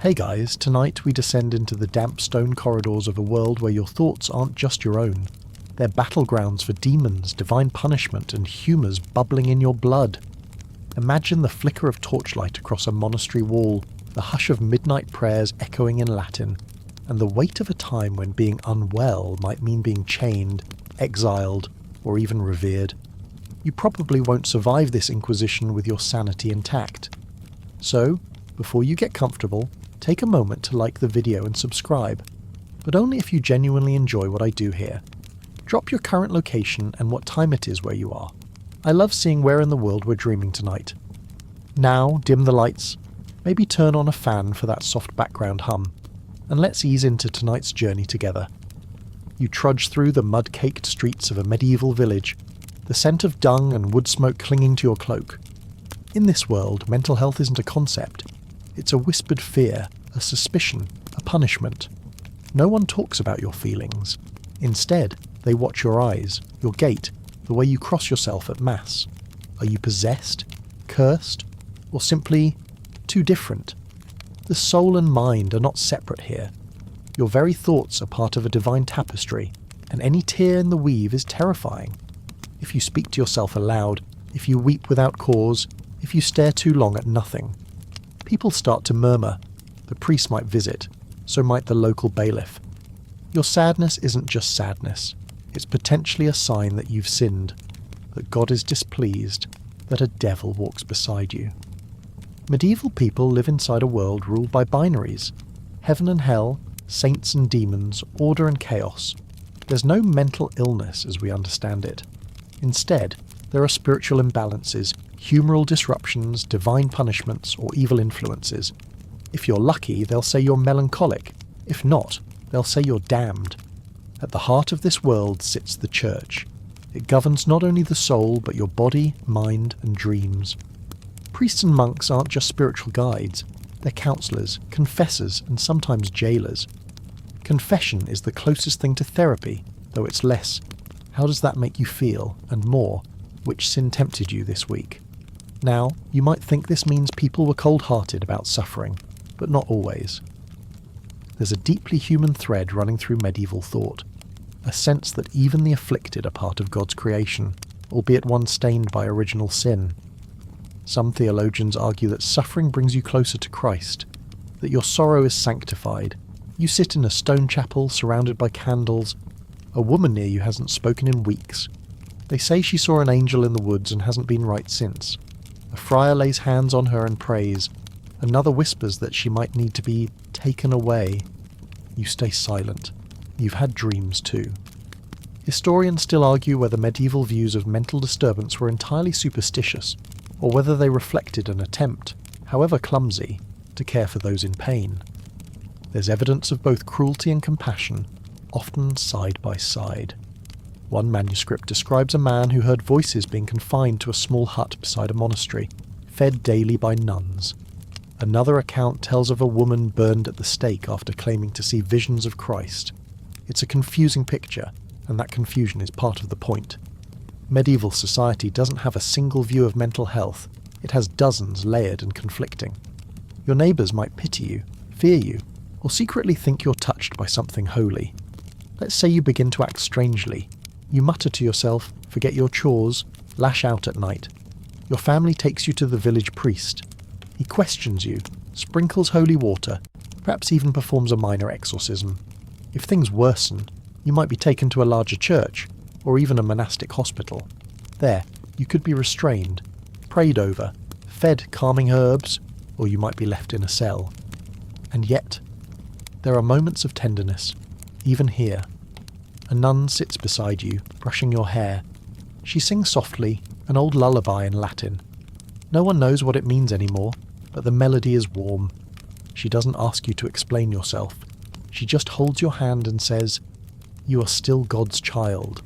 Hey guys, tonight we descend into the damp stone corridors of a world where your thoughts aren't just your own. They're battlegrounds for demons, divine punishment, and humours bubbling in your blood. Imagine the flicker of torchlight across a monastery wall, the hush of midnight prayers echoing in Latin, and the weight of a time when being unwell might mean being chained, exiled, or even revered. You probably won't survive this inquisition with your sanity intact. So, before you get comfortable, take a moment to like the video and subscribe, but only if you genuinely enjoy what I do here. Drop your current location and what time it is where you are. I love seeing where in the world we're dreaming tonight. Now, dim the lights, maybe turn on a fan for that soft background hum, and let's ease into tonight's journey together. You trudge through the mud-caked streets of a medieval village, the scent of dung and wood smoke clinging to your cloak. In this world, mental health isn't a concept. It's a whispered fear, a suspicion, a punishment. No one talks about your feelings. Instead, they watch your eyes, your gait, the way you cross yourself at Mass. Are you possessed, cursed, or simply too different? The soul and mind are not separate here. Your very thoughts are part of a divine tapestry, and any tear in the weave is terrifying. If you speak to yourself aloud, if you weep without cause, if you stare too long at nothing, people start to murmur. The priest might visit, so might the local bailiff. Your sadness isn't just sadness. It's potentially a sign that you've sinned, that God is displeased, that a devil walks beside you. Medieval people live inside a world ruled by binaries. Heaven and hell, saints and demons, order and chaos. There's no mental illness as we understand it. Instead, there are spiritual imbalances, humoral disruptions, divine punishments, or evil influences. If you're lucky, they'll say you're melancholic. If not, they'll say you're damned. At the heart of this world sits the Church. It governs not only the soul, but your body, mind, and dreams. Priests and monks aren't just spiritual guides. They're counsellors, confessors, and sometimes jailers. Confession is the closest thing to therapy, though it's less. How does that make you feel? And more, which sin tempted you this week? Now, you might think this means people were cold-hearted about suffering, but not always. There's a deeply human thread running through medieval thought, a sense that even the afflicted are part of God's creation, albeit one stained by original sin. Some theologians argue that suffering brings you closer to Christ, that your sorrow is sanctified. You sit in a stone chapel surrounded by candles. A woman near you hasn't spoken in weeks. They say she saw an angel in the woods and hasn't been right since. A friar lays hands on her and prays. Another whispers that she might need to be taken away. You stay silent. You've had dreams too. Historians still argue whether medieval views of mental disturbance were entirely superstitious, or whether they reflected an attempt, however clumsy, to care for those in pain. There's evidence of both cruelty and compassion, often side by side. One manuscript describes a man who heard voices being confined to a small hut beside a monastery, fed daily by nuns. Another account tells of a woman burned at the stake after claiming to see visions of Christ. It's a confusing picture, and that confusion is part of the point. Medieval society doesn't have a single view of mental health. It has dozens layered and conflicting. Your neighbours might pity you, fear you, or secretly think you're touched by something holy. Let's say you begin to act strangely. You mutter to yourself, forget your chores, lash out at night. Your family takes you to the village priest. He questions you, sprinkles holy water, perhaps even performs a minor exorcism. If things worsen, you might be taken to a larger church, or even a monastic hospital. There, you could be restrained, prayed over, fed calming herbs, or you might be left in a cell. And yet, there are moments of tenderness, even here. A nun sits beside you, brushing your hair. She sings softly, an old lullaby in Latin. No one knows what it means anymore, but the melody is warm. She doesn't ask you to explain yourself. She just holds your hand and says, "You are still God's child."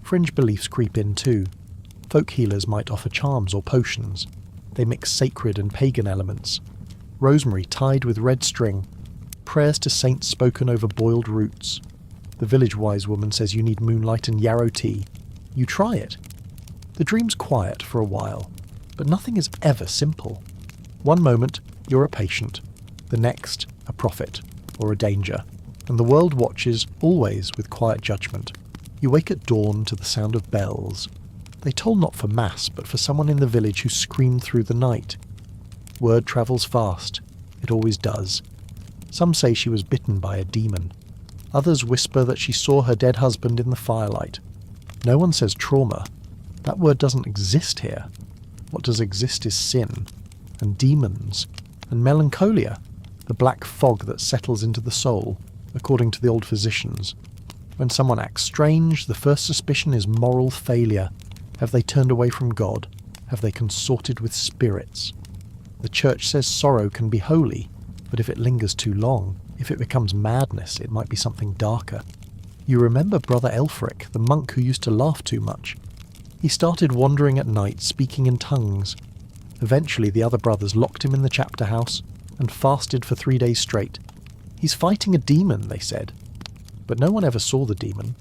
Fringe beliefs creep in too. Folk healers might offer charms or potions. They mix sacred and pagan elements. Rosemary tied with red string. Prayers to saints spoken over boiled roots. The village wise woman says you need moonlight and yarrow tea. You try it. The dream's quiet for a while, but nothing is ever simple. One moment, you're a patient. the next a prophet or a danger, and the world watches always with quiet judgment. You wake at dawn to the sound of bells. They toll not for mass, but for someone in the village who screamed through the night. Word travels fast. It always does. Some say she was bitten by a demon. Others whisper that she saw her dead husband in the firelight. No one says trauma. That word doesn't exist here. What does exist is sin, and demons, and melancholia, the black fog that settles into the soul, according to the old physicians. When someone acts strange, the first suspicion is moral failure. Have they turned away from God? Have they consorted with spirits? The Church says sorrow can be holy, but if it lingers too long, if it becomes madness, it might be something darker. You remember Brother Elfric, the monk who used to laugh too much. He started wandering at night, speaking in tongues. Eventually the other brothers locked him in the chapter house and fasted for 3 days straight. He's fighting a demon, they said. But no one ever saw the demon.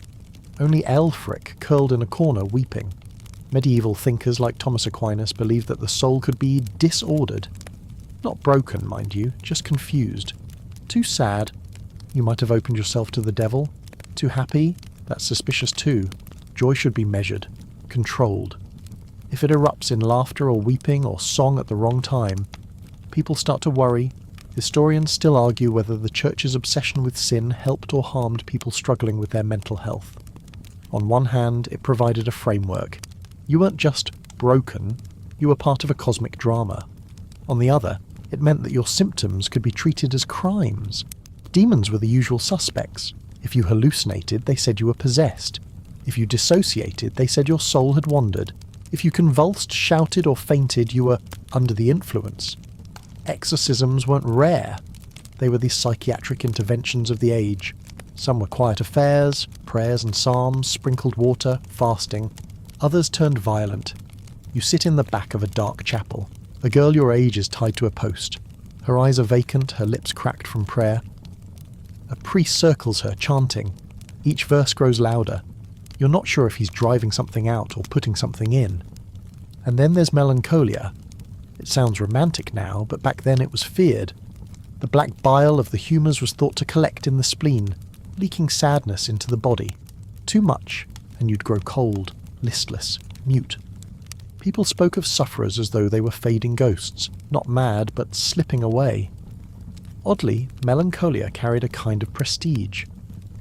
Only Elfric curled in a corner weeping. Medieval thinkers like Thomas Aquinas believed that the soul could be disordered. Not broken, mind you, just confused. Too sad? You might have opened yourself to the devil. Too happy? That's suspicious too. Joy should be measured, controlled. If it erupts in laughter or weeping or song at the wrong time, people start to worry. Historians still argue whether the Church's obsession with sin helped or harmed people struggling with their mental health. On one hand, it provided a framework. You weren't just broken, you were part of a cosmic drama. On the other, it meant that your symptoms could be treated as crimes. Demons were the usual suspects. If you hallucinated, they said you were possessed. If you dissociated, they said your soul had wandered. If you convulsed, shouted, or fainted, you were under the influence. Exorcisms weren't rare. They were the psychiatric interventions of the age. Some were quiet affairs, prayers and psalms, sprinkled water, fasting. Others turned violent. You sit in the back of a dark chapel. A girl your age is tied to a post. Her eyes are vacant, her lips cracked from prayer. A priest circles her, chanting. Each verse grows louder. You're not sure if he's driving something out or putting something in. And then there's melancholia. It sounds romantic now, but back then it was feared. The black bile of the humours was thought to collect in the spleen, leaking sadness into the body. Too much, and you'd grow cold, listless, mute. People spoke of sufferers as though they were fading ghosts, not mad, but slipping away. Oddly, melancholia carried a kind of prestige.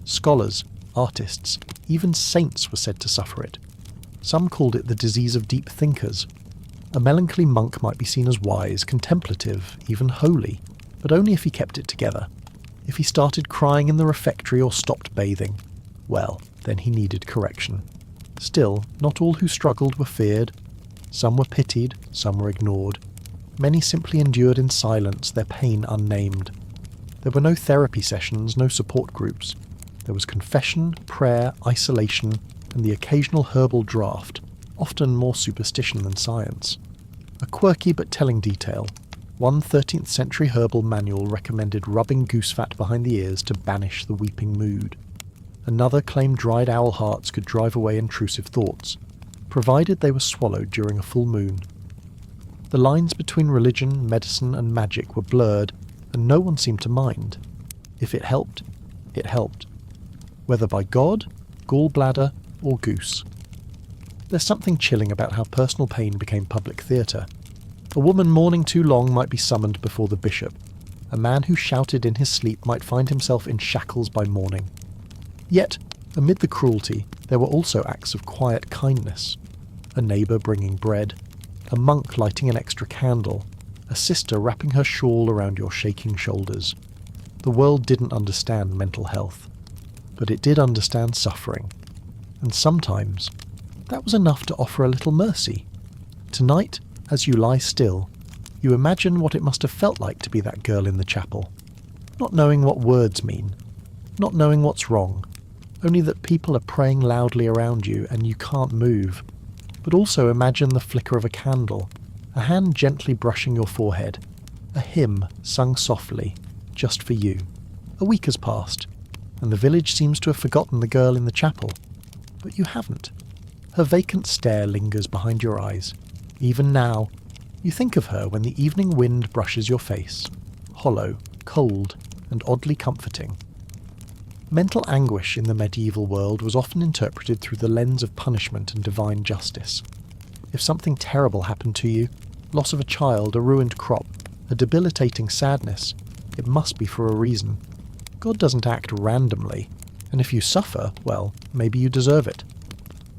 Scholars, artists, even saints were said to suffer it. Some called it the disease of deep thinkers. A melancholy monk might be seen as wise, contemplative, even holy, but only if he kept it together. If he started crying in the refectory or stopped bathing, well, then he needed correction. Still, not all who struggled were feared. Some were pitied, some were ignored. Many simply endured in silence, their pain unnamed. There were no therapy sessions, no support groups. There was confession, prayer, isolation, and the occasional herbal draught, often more superstition than science. A quirky but telling detail. One 13th century herbal manual recommended rubbing goose fat behind the ears to banish the weeping mood. Another claimed dried owl hearts could drive away intrusive thoughts, provided they were swallowed during a full moon. The lines between religion, medicine, and magic were blurred, and no one seemed to mind. If it helped, it helped. Whether by God, gallbladder, or goose. There's something chilling about how personal pain became public theatre. A woman mourning too long might be summoned before the bishop. A man who shouted in his sleep might find himself in shackles by morning. Yet, amid the cruelty, there were also acts of quiet kindness. A neighbour bringing bread, a monk lighting an extra candle, a sister wrapping her shawl around your shaking shoulders. The world didn't understand mental health, but it did understand suffering. And sometimes, that was enough to offer a little mercy. Tonight, as you lie still, you imagine what it must have felt like to be that girl in the chapel. Not knowing what words mean, not knowing what's wrong, only that people are praying loudly around you and you can't move. But also imagine the flicker of a candle, a hand gently brushing your forehead, a hymn sung softly, just for you. A week has passed, and the village seems to have forgotten the girl in the chapel. But you haven't. Her vacant stare lingers behind your eyes. Even now, you think of her when the evening wind brushes your face. Hollow, cold, and oddly comforting. Mental anguish in the medieval world was often interpreted through the lens of punishment and divine justice. If something terrible happened to you, loss of a child, a ruined crop, a debilitating sadness, it must be for a reason. God doesn't act randomly, and if you suffer, well, maybe you deserve it.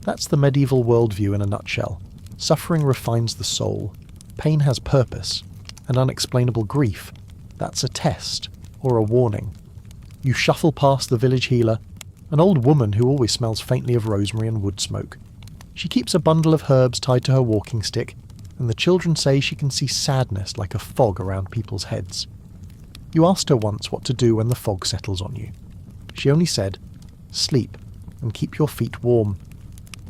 That's the medieval worldview in a nutshell. Suffering refines the soul, pain has purpose, and unexplainable grief, that's a test, or a warning. You shuffle past the village healer, an old woman who always smells faintly of rosemary and wood smoke. She keeps a bundle of herbs tied to her walking stick, and the children say she can see sadness like a fog around people's heads. You asked her once what to do when the fog settles on you. She only said, "Sleep, and keep your feet warm."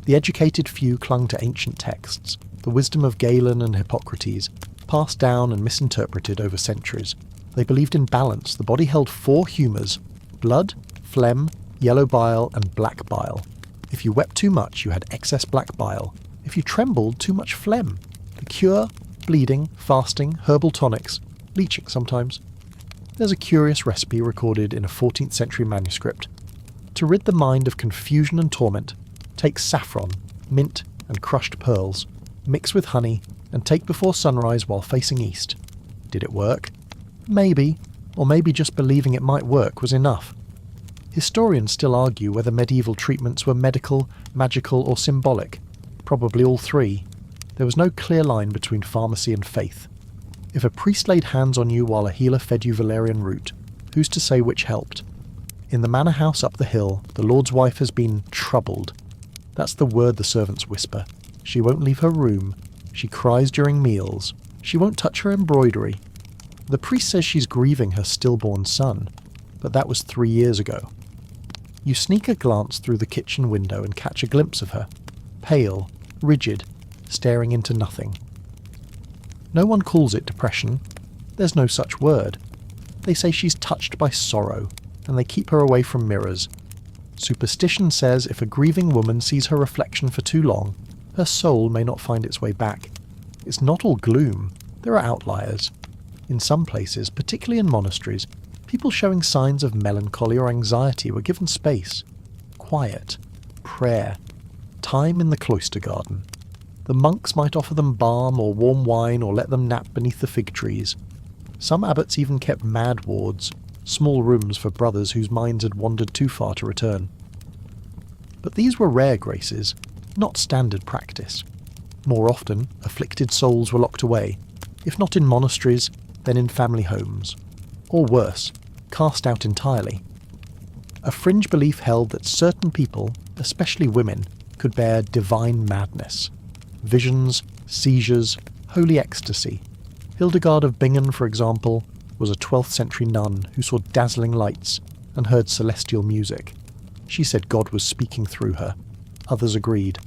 The educated few clung to ancient texts, the wisdom of Galen and Hippocrates, passed down and misinterpreted over centuries. They believed in balance. The body held 4 humours: blood, phlegm, yellow bile, and black bile. If you wept too much, you had excess black bile. If you trembled, too much phlegm. The cure: bleeding, fasting, herbal tonics, leeching sometimes. There's a curious recipe recorded in a 14th century manuscript. To rid the mind of confusion and torment, take saffron, mint, and crushed pearls, mix with honey, and take before sunrise while facing east. Did it work? Maybe, or maybe just believing it might work was enough. Historians still argue whether medieval treatments were medical, magical, or symbolic. Probably all 3. There was no clear line between pharmacy and faith. If a priest laid hands on you while a healer fed you valerian root, who's to say which helped? In the manor house up the hill, the lord's wife has been troubled. That's the word the servants whisper. She won't leave her room. She cries during meals. She won't touch her embroidery. The priest says she's grieving her stillborn son, but that was 3 years ago. You sneak a glance through the kitchen window and catch a glimpse of her, pale, rigid, staring into nothing. No one calls it depression. There's no such word. They say she's touched by sorrow, and they keep her away from mirrors. Superstition says if a grieving woman sees her reflection for too long, her soul may not find its way back. It's not all gloom. There are outliers. In some places, particularly in monasteries, people showing signs of melancholy or anxiety were given space, quiet, prayer, time in the cloister garden. The monks might offer them balm or warm wine or let them nap beneath the fig trees. Some abbots even kept mad wards, small rooms for brothers whose minds had wandered too far to return. But these were rare graces, not standard practice. More often, afflicted souls were locked away, if not in monasteries, then in family homes. Or worse, cast out entirely. A fringe belief held that certain people, especially women, could bear divine madness. Visions, seizures, holy ecstasy. Hildegard of Bingen, for example, was a 12th century nun who saw dazzling lights and heard celestial music. She said God was speaking through her. Others agreed.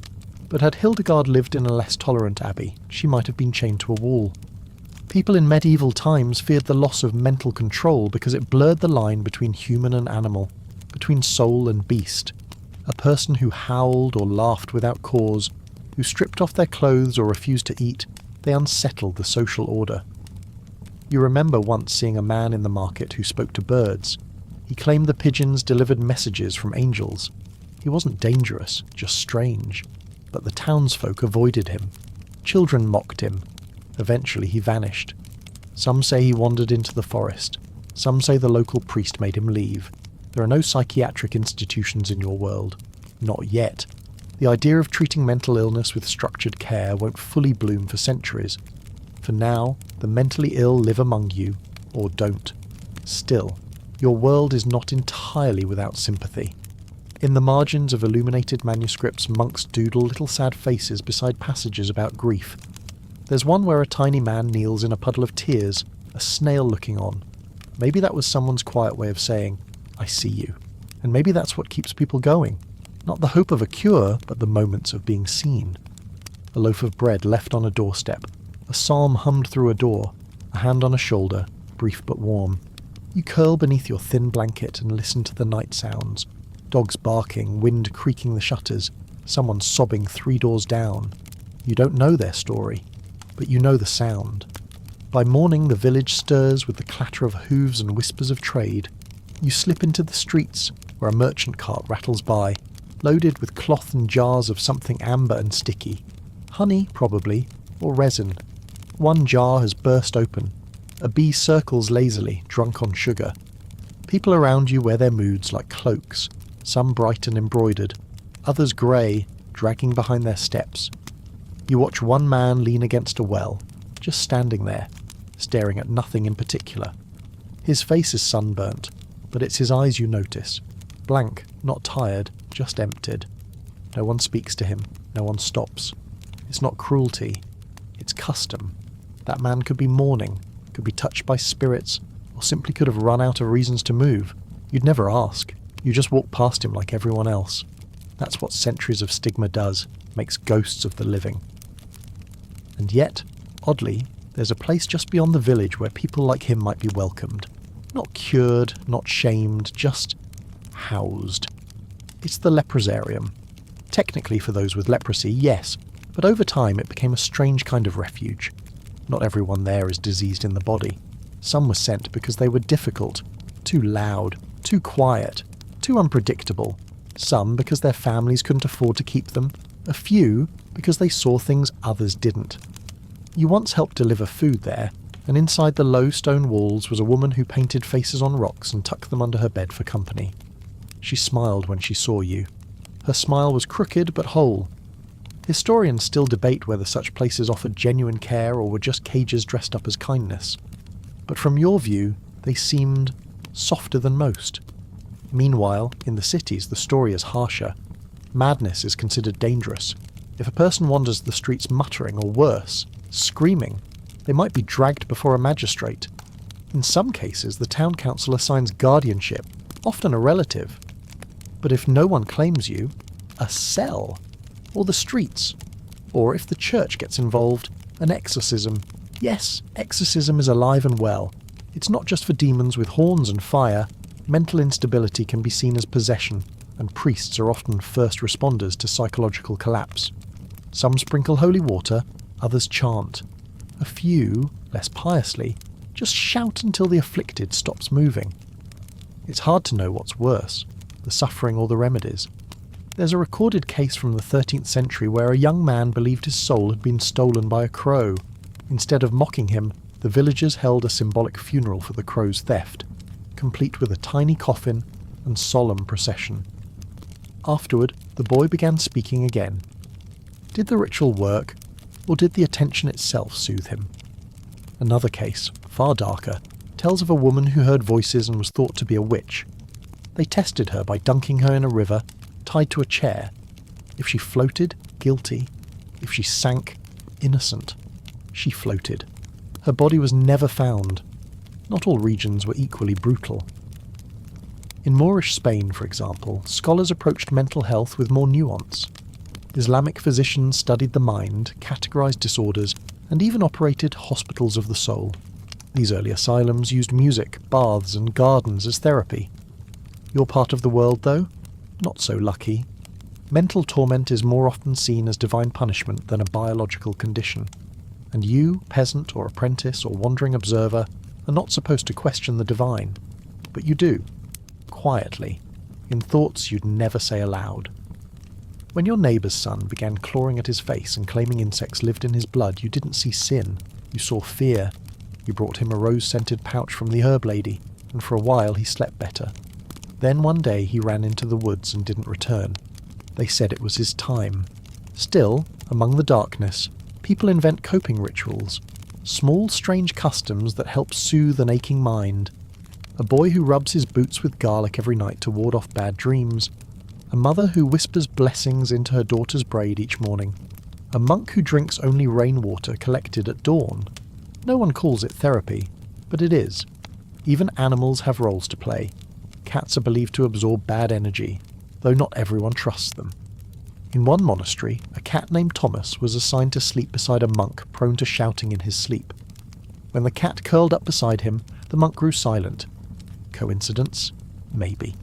But had Hildegard lived in a less tolerant abbey, she might have been chained to a wall. People in medieval times feared the loss of mental control because it blurred the line between human and animal, between soul and beast. A person who howled or laughed without cause, who stripped off their clothes or refused to eat, they unsettled the social order. You remember once seeing a man in the market who spoke to birds. He claimed the pigeons delivered messages from angels. He wasn't dangerous, just strange. But the townsfolk avoided him. Children mocked him. Eventually he vanished. Some say he wandered into the forest. Some say the local priest made him leave. There are no psychiatric institutions in your world. Not yet. The idea of treating mental illness with structured care won't fully bloom for centuries. For now, the mentally ill live among you, or don't. Still, your world is not entirely without sympathy. In the margins of illuminated manuscripts, monks doodle little sad faces beside passages about grief. There's one where a tiny man kneels in a puddle of tears, a snail looking on. Maybe that was someone's quiet way of saying, "I see you." And maybe that's what keeps people going. Not the hope of a cure, but the moments of being seen. A loaf of bread left on a doorstep, a psalm hummed through a door, a hand on a shoulder, brief but warm. You curl beneath your thin blanket and listen to the night sounds. Dogs barking, wind creaking the shutters, someone sobbing 3 doors down. You don't know their story, but you know the sound. By morning the village stirs with the clatter of hooves and whispers of trade. You slip into the streets, where a merchant cart rattles by, loaded with cloth and jars of something amber and sticky. Honey, probably, or resin. One jar has burst open. A bee circles lazily, drunk on sugar. People around you wear their moods like cloaks, some bright and embroidered, others grey, dragging behind their steps. You watch one man lean against a well, just standing there, staring at nothing in particular. His face is sunburnt, but it's his eyes you notice. Blank, not tired, just emptied. No one speaks to him, no one stops. It's not cruelty, it's custom. That man could be mourning, could be touched by spirits, or simply could have run out of reasons to move. You'd never ask. You just walk past him like everyone else. That's what centuries of stigma does, makes ghosts of the living. And yet, oddly, there's a place just beyond the village where people like him might be welcomed. Not cured, not shamed, just housed. It's the leprosarium. Technically for those with leprosy, yes, but over time it became a strange kind of refuge. Not everyone there is diseased in the body. Some were sent because they were difficult, too loud, too quiet, too unpredictable. Some because their families couldn't afford to keep them. A few because they saw things others didn't. You once helped deliver food there, and inside the low stone walls was a woman who painted faces on rocks and tucked them under her bed for company. She smiled when she saw you. Her smile was crooked but whole. Historians still debate whether such places offered genuine care or were just cages dressed up as kindness. But from your view, they seemed softer than most. Meanwhile, in the cities, the story is harsher. Madness is considered dangerous. If a person wanders the streets muttering or worse, screaming, they might be dragged before a magistrate. In some cases, the town council assigns guardianship, often a relative. But if no one claims you, a cell, or the streets, or if the church gets involved, an exorcism. Yes, exorcism is alive and well. It's not just for demons with horns and fire. Mental instability can be seen as possession, and priests are often first responders to psychological collapse. Some sprinkle holy water, others chant. A few, less piously, just shout until the afflicted stops moving. It's hard to know what's worse, the suffering or the remedies. There's a recorded case from the 13th century where a young man believed his soul had been stolen by a crow. Instead of mocking him, the villagers held a symbolic funeral for the crow's theft, complete with a tiny coffin and solemn procession. Afterward, the boy began speaking again. Did the ritual work, or did the attention itself soothe him? Another case, far darker, tells of a woman who heard voices and was thought to be a witch. They tested her by dunking her in a river, tied to a chair. If she floated, guilty. If she sank, innocent. She floated. Her body was never found. Not all regions were equally brutal. In Moorish Spain, for example, scholars approached mental health with more nuance. Islamic physicians studied the mind, categorized disorders, and even operated hospitals of the soul. These early asylums used music, baths, and gardens as therapy. Your part of the world, though? Not so lucky. Mental torment is more often seen as divine punishment than a biological condition. And you, peasant or apprentice or wandering observer, are not supposed to question the divine. But you do. Quietly. In thoughts you'd never say aloud. When your neighbour's son began clawing at his face and claiming insects lived in his blood, you didn't see sin. You saw fear. You brought him a rose-scented pouch from the herb lady, and for a while he slept better. Then one day he ran into the woods and didn't return. They said it was his time. Still, among the darkness, people invent coping rituals, small strange customs that help soothe an aching mind. A boy who rubs his boots with garlic every night to ward off bad dreams. A mother who whispers blessings into her daughter's braid each morning. A monk who drinks only rainwater collected at dawn. No one calls it therapy, but it is. Even animals have roles to play. Cats are believed to absorb bad energy, though not everyone trusts them. In one monastery, a cat named Thomas was assigned to sleep beside a monk prone to shouting in his sleep. When the cat curled up beside him, the monk grew silent. Coincidence? Maybe.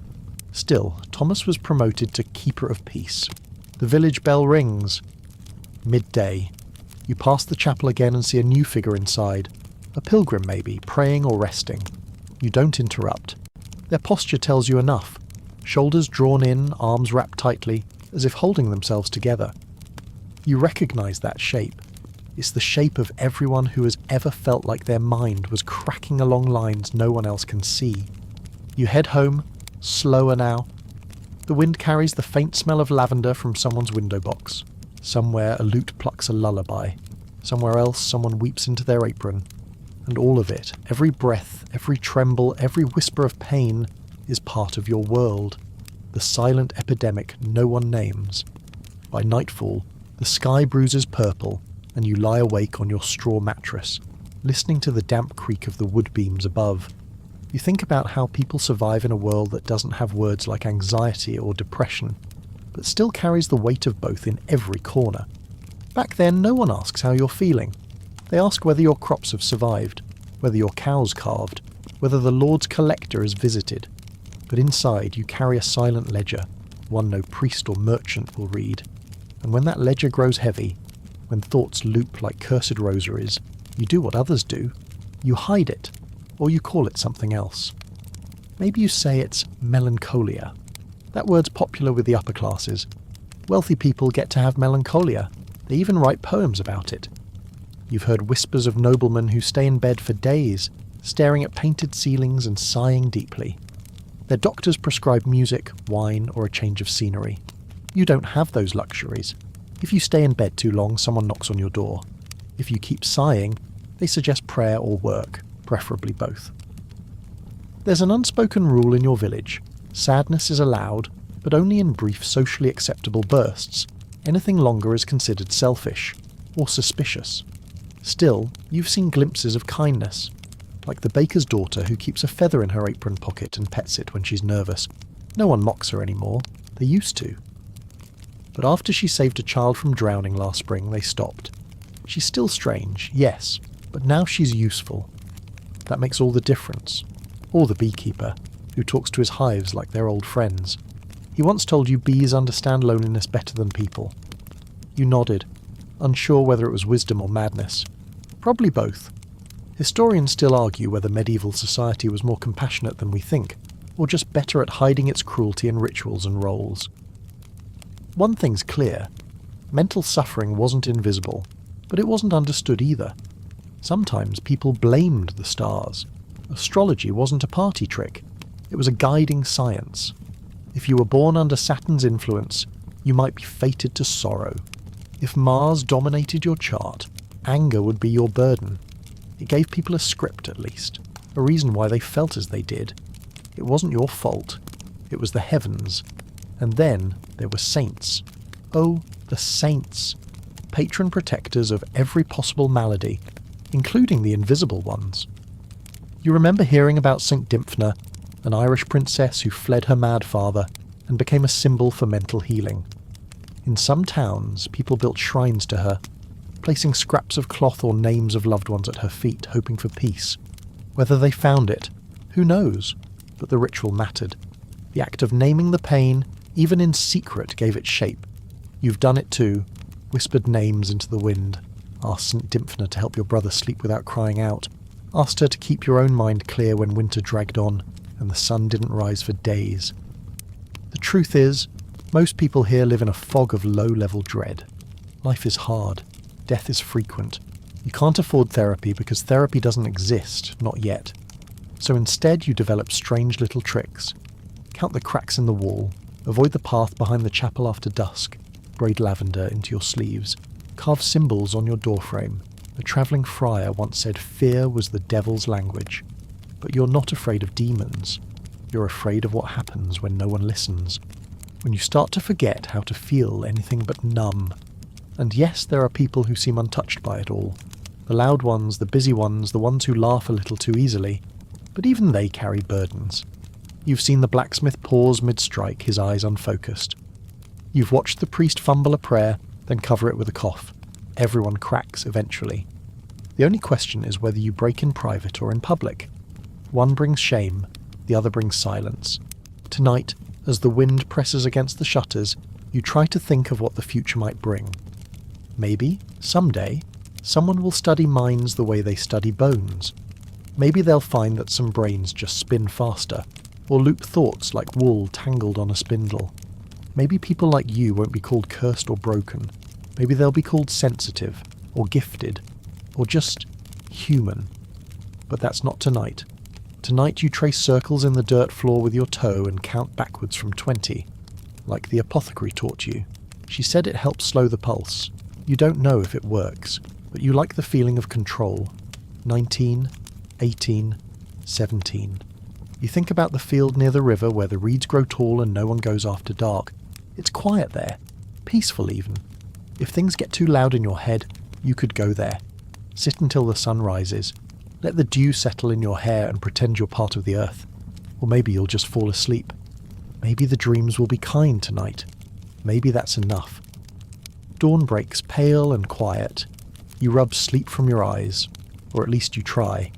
Still, Thomas was promoted to Keeper of Peace. The village bell rings. Midday. You pass the chapel again and see a new figure inside. A pilgrim maybe, praying or resting. You don't interrupt. Their posture tells you enough. Shoulders drawn in, arms wrapped tightly, as if holding themselves together. You recognise that shape. It's the shape of everyone who has ever felt like their mind was cracking along lines no one else can see. You head home, slower now. The wind carries the faint smell of lavender from someone's window box. Somewhere a lute plucks a lullaby. Somewhere else someone weeps into their apron. And all of it, every breath, every tremble, every whisper of pain, is part of your world. The silent epidemic no one names. By nightfall, the sky bruises purple, and you lie awake on your straw mattress, listening to the damp creak of the wood beams above. You think about how people survive in a world that doesn't have words like anxiety or depression, but still carries the weight of both in every corner. Back then, no one asks how you're feeling. They ask whether your crops have survived, whether your cow's calved, whether the Lord's collector is visited. But inside you carry a silent ledger, one no priest or merchant will read. And when that ledger grows heavy, when thoughts loop like cursed rosaries, you do what others do. You hide it, or you call it something else. Maybe you say it's melancholia. That word's popular with the upper classes. Wealthy people get to have melancholia. They even write poems about it. You've heard whispers of noblemen who stay in bed for days, staring at painted ceilings and sighing deeply. Their doctors prescribe music, wine, or a change of scenery. You don't have those luxuries. If you stay in bed too long, someone knocks on your door. If you keep sighing, they suggest prayer or work, preferably both. There's an unspoken rule in your village. Sadness is allowed, but only in brief socially acceptable bursts. Anything longer is considered selfish, or suspicious. Still, you've seen glimpses of kindness, like the baker's daughter who keeps a feather in her apron pocket and pets it when she's nervous. No one mocks her anymore. They used to. But after she saved a child from drowning last spring, they stopped. She's still strange, yes, but now she's useful. That makes all the difference. Or the beekeeper, who talks to his hives like they're old friends. He once told you bees understand loneliness better than people. You nodded, unsure whether it was wisdom or madness. Probably both. Historians still argue whether medieval society was more compassionate than we think, or just better at hiding its cruelty in rituals and roles. One thing's clear. Mental suffering wasn't invisible, but it wasn't understood either. Sometimes people blamed the stars. Astrology wasn't a party trick. It was a guiding science. If you were born under Saturn's influence, you might be fated to sorrow. If Mars dominated your chart, anger would be your burden. It gave people a script, at least, a reason why they felt as they did. It wasn't your fault. It was the heavens. And then there were saints. Oh, the saints. Patron protectors of every possible malady, including the invisible ones. You remember hearing about St. Dymphna, an Irish princess who fled her mad father and became a symbol for mental healing. In some towns, people built shrines to her, placing scraps of cloth or names of loved ones at her feet, hoping for peace. Whether they found it, who knows? But the ritual mattered. The act of naming the pain, even in secret, gave it shape. You've done it too, whispered names into the wind, asked St. Dymphna to help your brother sleep without crying out, asked her to keep your own mind clear when winter dragged on and the sun didn't rise for days. The truth is, most people here live in a fog of low-level dread. Life is hard. Death is frequent. You can't afford therapy because therapy doesn't exist, not yet. So instead you develop strange little tricks. Count the cracks in the wall, avoid the path behind the chapel after dusk, braid lavender into your sleeves, carve symbols on your doorframe. A travelling friar once said fear was the devil's language. But you're not afraid of demons. You're afraid of what happens when no one listens. When you start to forget how to feel anything but numb. And yes, there are people who seem untouched by it all. The loud ones, the busy ones, the ones who laugh a little too easily. But even they carry burdens. You've seen the blacksmith pause mid-strike, his eyes unfocused. You've watched the priest fumble a prayer, then cover it with a cough. Everyone cracks eventually. The only question is whether you break in private or in public. One brings shame, the other brings silence. Tonight, as the wind presses against the shutters, you try to think of what the future might bring. Maybe, someday, Someone will study minds the way they study bones. Maybe they'll find that some brains just spin faster, or loop thoughts like wool tangled on a spindle. Maybe people like you won't be called cursed or broken. Maybe they'll be called sensitive, or gifted, or just human. But that's not tonight. Tonight you trace circles in the dirt floor with your toe and count backwards from 20, like the apothecary taught you. She said it helps slow the pulse. You don't know if it works, but you like the feeling of control. 19, 18, 17. You think about the field near the river where the reeds grow tall and no one goes after dark. It's quiet there, peaceful even. If things get too loud in your head, you could go there. Sit until the sun rises. Let the dew settle in your hair and pretend you're part of the earth. Or maybe you'll just fall asleep. Maybe the dreams will be kind tonight. Maybe that's enough. Dawn breaks pale and quiet. You rub sleep from your eyes, or at least you try.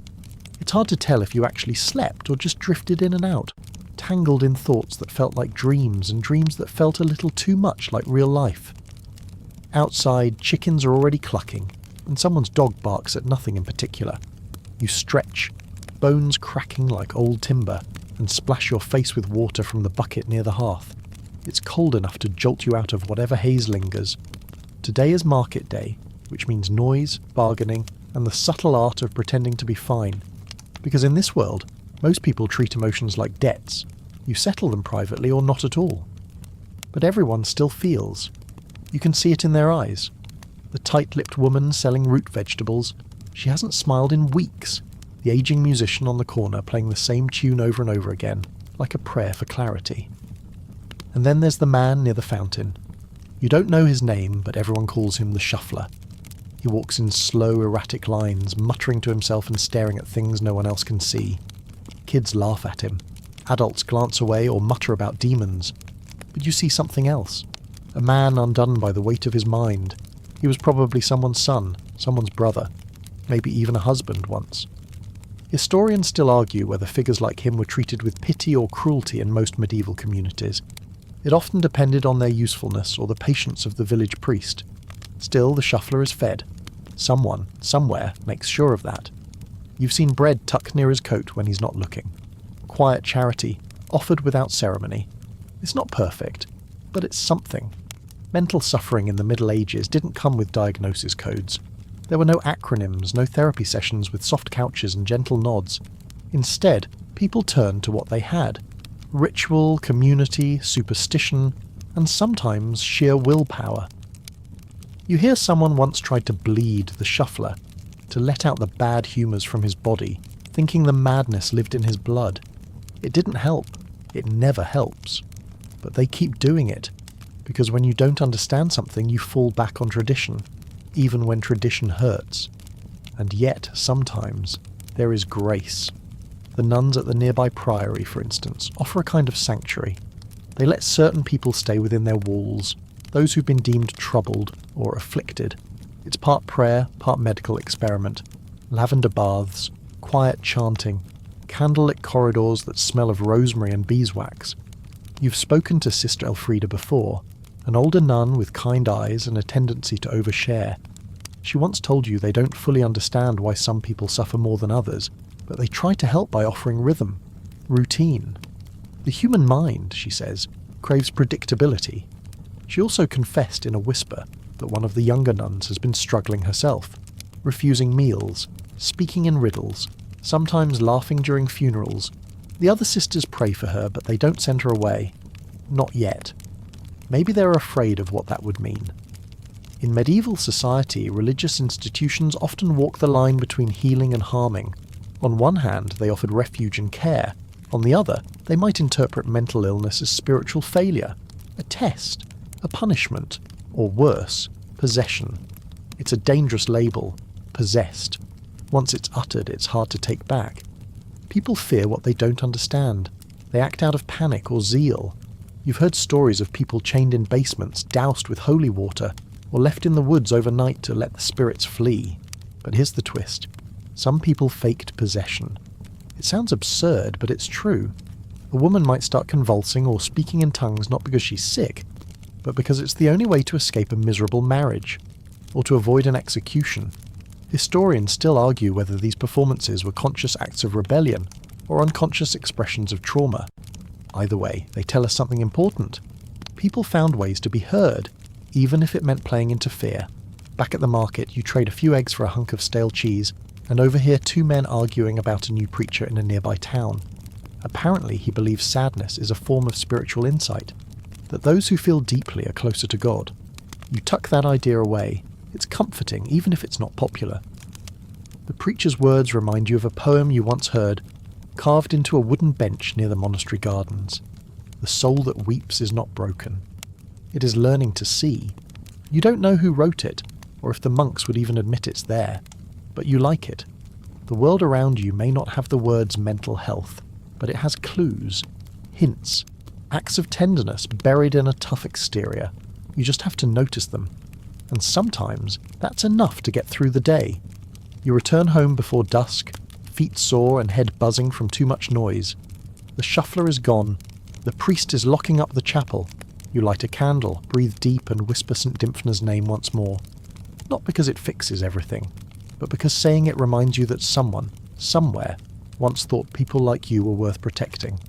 It's hard to tell if you actually slept or just drifted in and out, tangled in thoughts that felt like dreams and dreams that felt a little too much like real life. Outside, chickens are already clucking, and someone's dog barks at nothing in particular. You stretch, bones cracking like old timber, and splash your face with water from the bucket near the hearth. It's cold enough to jolt you out of whatever haze lingers. Today is market day, which means noise, bargaining, and the subtle art of pretending to be fine. Because in this world, most people treat emotions like debts. You settle them privately or not at all. But everyone still feels. You can see it in their eyes. The tight-lipped woman selling root vegetables, she hasn't smiled in weeks. The aging musician on the corner playing the same tune over and over again, like a prayer for clarity. And then there's the man near the fountain. You don't know his name, but everyone calls him the Shuffler. He walks in slow, erratic lines, muttering to himself and staring at things no one else can see. Kids laugh at him. Adults glance away or mutter about demons. But you see something else. A man undone by the weight of his mind. He was probably someone's son, someone's brother, maybe even a husband once. Historians still argue whether figures like him were treated with pity or cruelty in most medieval communities. It often depended on their usefulness or the patience of the village priest. Still, the Shuffler is fed. Someone, somewhere, makes sure of that. You've seen bread tucked near his coat when he's not looking. Quiet charity, offered without ceremony. It's not perfect, but it's something. Mental suffering in the Middle Ages didn't come with diagnosis codes. There were no acronyms, no therapy sessions with soft couches and gentle nods. Instead, people turned to what they had. Ritual, community, superstition, and sometimes sheer willpower. You hear someone once tried to bleed the Shuffler, to let out the bad humours from his body, thinking the madness lived in his blood. It didn't help. It never helps. But they keep doing it, because when you don't understand something, you fall back on tradition, even when tradition hurts. And yet, sometimes, there is grace. The nuns at the nearby priory, for instance, offer a kind of sanctuary. They let certain people stay within their walls, those who've been deemed troubled or afflicted. It's part prayer, part medical experiment. Lavender baths, quiet chanting, candlelit corridors that smell of rosemary and beeswax. You've spoken to Sister Elfrida before, an older nun with kind eyes and a tendency to overshare. She once told you they don't fully understand why some people suffer more than others, but they try to help by offering rhythm, routine. The human mind, she says, craves predictability. She also confessed in a whisper that one of the younger nuns has been struggling herself, refusing meals, speaking in riddles, sometimes laughing during funerals. The other sisters pray for her, but they don't send her away. Not yet. Maybe they're afraid of what that would mean. In medieval society, religious institutions often walk the line between healing and harming. On one hand, they offered refuge and care. On the other, they might interpret mental illness as spiritual failure, a test, a punishment, or worse, possession. It's a dangerous label, possessed. Once it's uttered, it's hard to take back. People fear what they don't understand. They act out of panic or zeal. You've heard stories of people chained in basements, doused with holy water, or left in the woods overnight to let the spirits flee. But here's the twist. Some people faked possession. It sounds absurd, but it's true. A woman might start convulsing or speaking in tongues not because she's sick, but because it's the only way to escape a miserable marriage, or to avoid an execution, Historians still argue whether these performances were conscious acts of rebellion or unconscious expressions of trauma. Either way, they tell us something important. People found ways to be heard, even if it meant playing into fear. Back at the market, you trade a few eggs for a hunk of stale cheese, and overhear two men arguing about a new preacher in a nearby town. Apparently, he believes sadness is a form of spiritual insight, that those who feel deeply are closer to God. You tuck that idea away. It's comforting, even if it's not popular. The preacher's words remind you of a poem you once heard, carved into a wooden bench near the monastery gardens. The soul that weeps is not broken. It is learning to see. You don't know who wrote it, or if the monks would even admit it's there, but you like it. The world around you may not have the words mental health, but it has clues, hints, acts of tenderness buried in a tough exterior. You just have to notice them. And sometimes that's enough to get through the day. You return home before dusk, feet sore and head buzzing from too much noise. The shuffler is gone. The priest is locking up the chapel. You light a candle, breathe deep and whisper St. Dymphna's name once more. Not because it fixes everything, but because saying it reminds you that someone, somewhere, once thought people like you were worth protecting.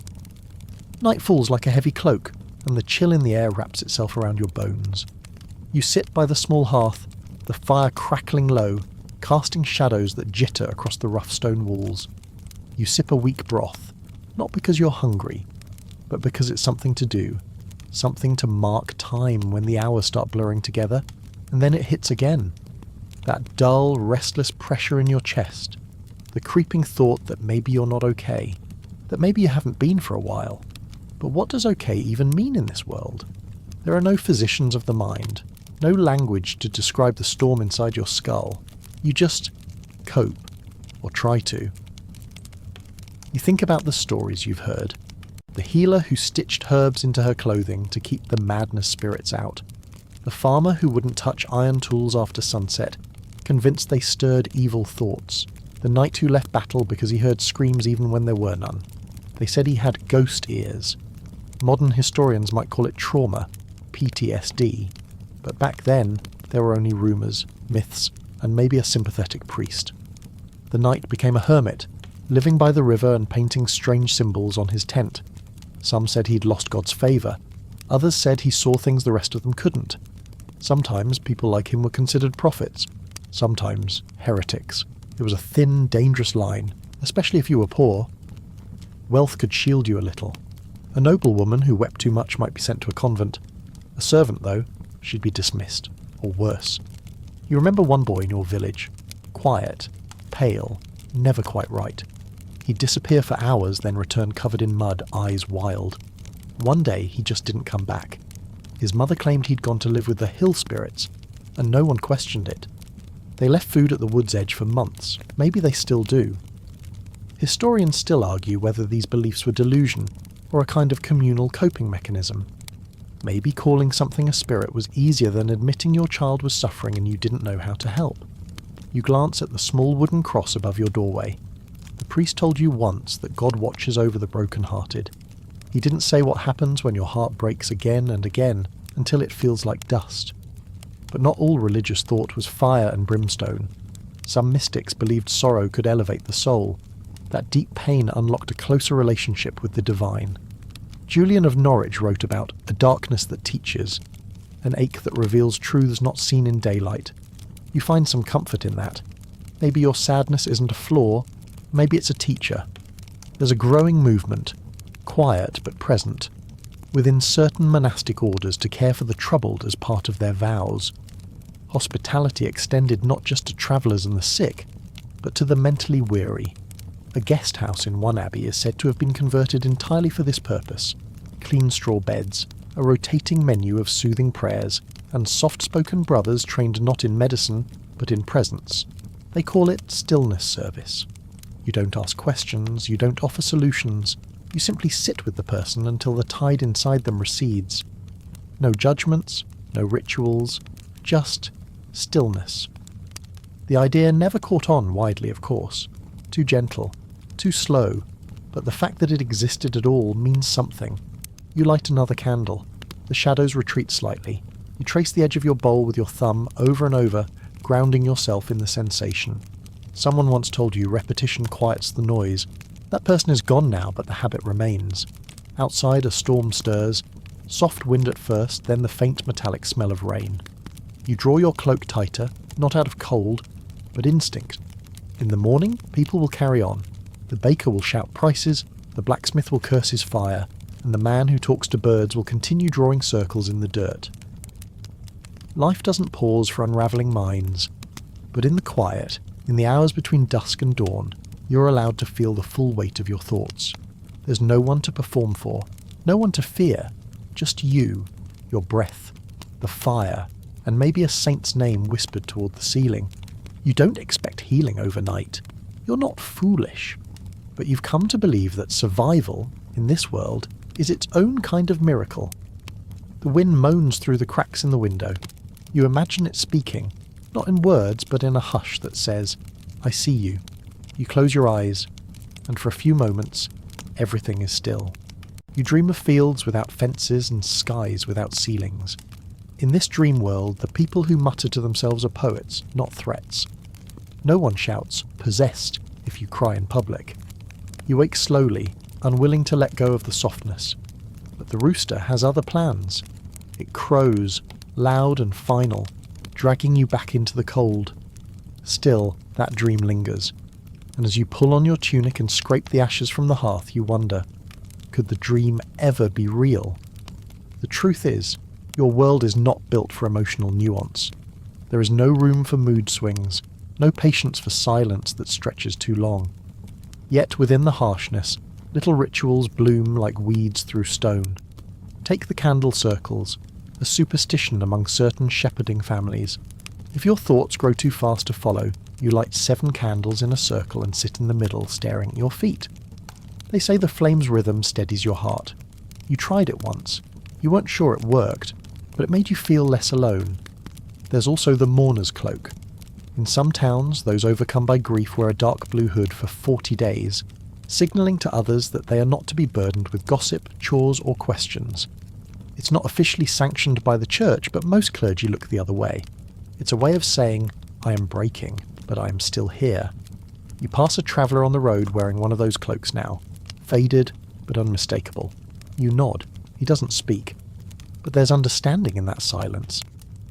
Night falls like a heavy cloak, and the chill in the air wraps itself around your bones. You sit by the small hearth, the fire crackling low, casting shadows that jitter across the rough stone walls. You sip a weak broth, not because you're hungry, but because it's something to do, something to mark time when the hours start blurring together, and then it hits again. That dull, restless pressure in your chest, the creeping thought that maybe you're not okay, that maybe you haven't been for a while. But what does okay even mean in this world? There are no physicians of the mind, no language to describe the storm inside your skull. You just cope, or try to. You think about the stories you've heard. The healer who stitched herbs into her clothing to keep the madness spirits out. The farmer who wouldn't touch iron tools after sunset, convinced they stirred evil thoughts. The knight who left battle because he heard screams even when there were none. They said he had ghost ears. Modern historians might call it trauma, PTSD. But back then, there were only rumours, myths, and maybe a sympathetic priest. The knight became a hermit, living by the river and painting strange symbols on his tent. Some said he'd lost God's favour. Others said he saw things the rest of them couldn't. Sometimes people like him were considered prophets. Sometimes heretics. It was a thin, dangerous line, especially if you were poor. Wealth could shield you a little. A noblewoman who wept too much might be sent to a convent. A servant, though, she'd be dismissed, or worse. You remember one boy in your village? Quiet, pale, never quite right. He'd disappear for hours, then return covered in mud, eyes wild. One day, he just didn't come back. His mother claimed he'd gone to live with the hill spirits, and no one questioned it. They left food at the wood's edge for months. Maybe they still do. Historians still argue whether these beliefs were delusion, or a kind of communal coping mechanism. Maybe calling something a spirit was easier than admitting your child was suffering and you didn't know how to help. You glance at the small wooden cross above your doorway. The priest told you once that God watches over the broken-hearted. He didn't say what happens when your heart breaks again and again until it feels like dust. But not all religious thought was fire and brimstone. Some mystics believed sorrow could elevate the soul. That deep pain unlocked a closer relationship with the divine. Julian of Norwich wrote about a darkness that teaches, an ache that reveals truths not seen in daylight. You find some comfort in that. Maybe your sadness isn't a flaw, maybe it's a teacher. There's a growing movement, quiet but present, within certain monastic orders to care for the troubled as part of their vows. Hospitality extended not just to travellers and the sick, but to the mentally weary. A guest house in one abbey is said to have been converted entirely for this purpose. Clean straw beds, a rotating menu of soothing prayers, and soft-spoken brothers trained not in medicine, but in presence. They call it stillness service. You don't ask questions, you don't offer solutions, you simply sit with the person until the tide inside them recedes. No judgments, no rituals, just stillness. The idea never caught on widely, of course. Too gentle, too slow, but the fact that it existed at all means something. You light another candle. The shadows retreat slightly. You trace the edge of your bowl with your thumb over and over, grounding yourself in the sensation. Someone once told you repetition quiets the noise. That person is gone now, but the habit remains. Outside a storm stirs, soft wind at first, then the faint metallic smell of rain. You draw your cloak tighter, not out of cold, but instinct. In the morning, people will carry on. The baker will shout prices, the blacksmith will curse his fire, and the man who talks to birds will continue drawing circles in the dirt. Life doesn't pause for unravelling minds, but in the quiet, in the hours between dusk and dawn, you're allowed to feel the full weight of your thoughts. There's no one to perform for, no one to fear, just you, your breath, the fire, and maybe a saint's name whispered toward the ceiling. You don't expect healing overnight. You're not foolish. But you've come to believe that survival, in this world, is its own kind of miracle. The wind moans through the cracks in the window. You imagine it speaking, not in words, but in a hush that says, "I see you." You close your eyes, and for a few moments, everything is still. You dream of fields without fences and skies without ceilings. In this dream world, the people who mutter to themselves are poets, not threats. No one shouts, "possessed," if you cry in public. You wake slowly, unwilling to let go of the softness. But the rooster has other plans. It crows, loud and final, dragging you back into the cold. Still, that dream lingers, and as you pull on your tunic and scrape the ashes from the hearth, you wonder, could the dream ever be real? The truth is, your world is not built for emotional nuance. There is no room for mood swings, no patience for silence that stretches too long. Yet within the harshness, little rituals bloom like weeds through stone. Take the candle circles, a superstition among certain shepherding families. If your thoughts grow too fast to follow, you light 7 candles in a circle and sit in the middle staring at your feet. They say the flame's rhythm steadies your heart. You tried it once. You weren't sure it worked, but it made you feel less alone. There's also the mourner's cloak. In some towns, those overcome by grief wear a dark blue hood for 40 days, signalling to others that they are not to be burdened with gossip, chores or questions. It's not officially sanctioned by the church, but most clergy look the other way. It's a way of saying, "I am breaking, but I am still here." You pass a traveller on the road wearing one of those cloaks now, faded but unmistakable. You nod. He doesn't speak. But there's understanding in that silence.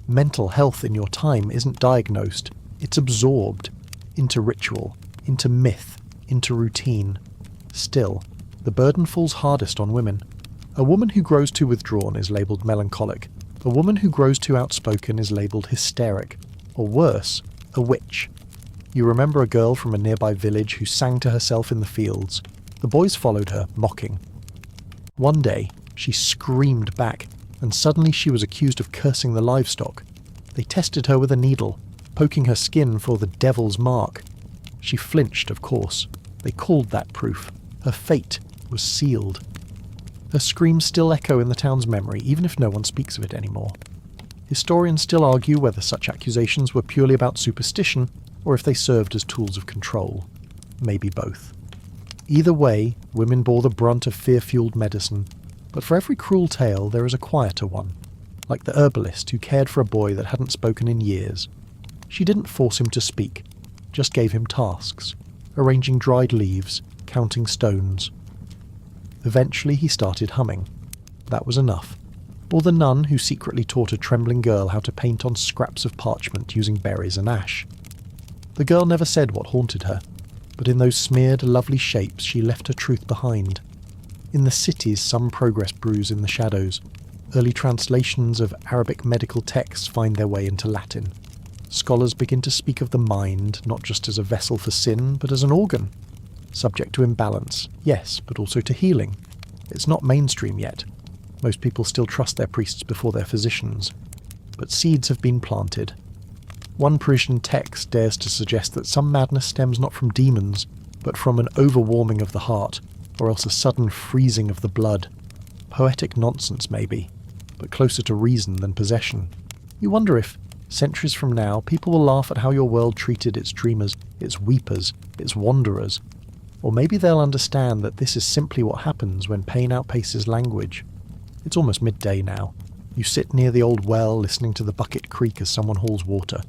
Mental health in your time isn't diagnosed. It's absorbed into ritual, into myth, into routine. Still, the burden falls hardest on women. A woman who grows too withdrawn is labelled melancholic. A woman who grows too outspoken is labelled hysteric. Or worse, a witch. You remember a girl from a nearby village who sang to herself in the fields. The boys followed her, mocking. One day, she screamed back, and suddenly she was accused of cursing the livestock. They tested her with a needle, poking her skin for the devil's mark. She flinched, of course. They called that proof. Her fate was sealed. Her screams still echo in the town's memory, even if no one speaks of it anymore. Historians still argue whether such accusations were purely about superstition, or if they served as tools of control. Maybe both. Either way, women bore the brunt of fear-fueled medicine, but for every cruel tale there is a quieter one, like the herbalist who cared for a boy that hadn't spoken in years. She didn't force him to speak, just gave him tasks, arranging dried leaves, counting stones. Eventually he started humming. That was enough. Or the nun who secretly taught a trembling girl how to paint on scraps of parchment using berries and ash. The girl never said what haunted her, but in those smeared, lovely shapes she left her truth behind. In the cities some progress brews in the shadows. Early translations of Arabic medical texts find their way into Latin. Scholars begin to speak of the mind, not just as a vessel for sin, but as an organ. Subject to imbalance, yes, but also to healing. It's not mainstream yet. Most people still trust their priests before their physicians. But seeds have been planted. One Parisian text dares to suggest that some madness stems not from demons, but from an overwarming of the heart, or else a sudden freezing of the blood. Poetic nonsense, maybe, but closer to reason than possession. You wonder if, centuries from now, people will laugh at how your world treated its dreamers, its weepers, its wanderers. Or maybe they'll understand that this is simply what happens when pain outpaces language. It's almost midday now. You sit near the old well listening to the bucket creak as someone hauls water.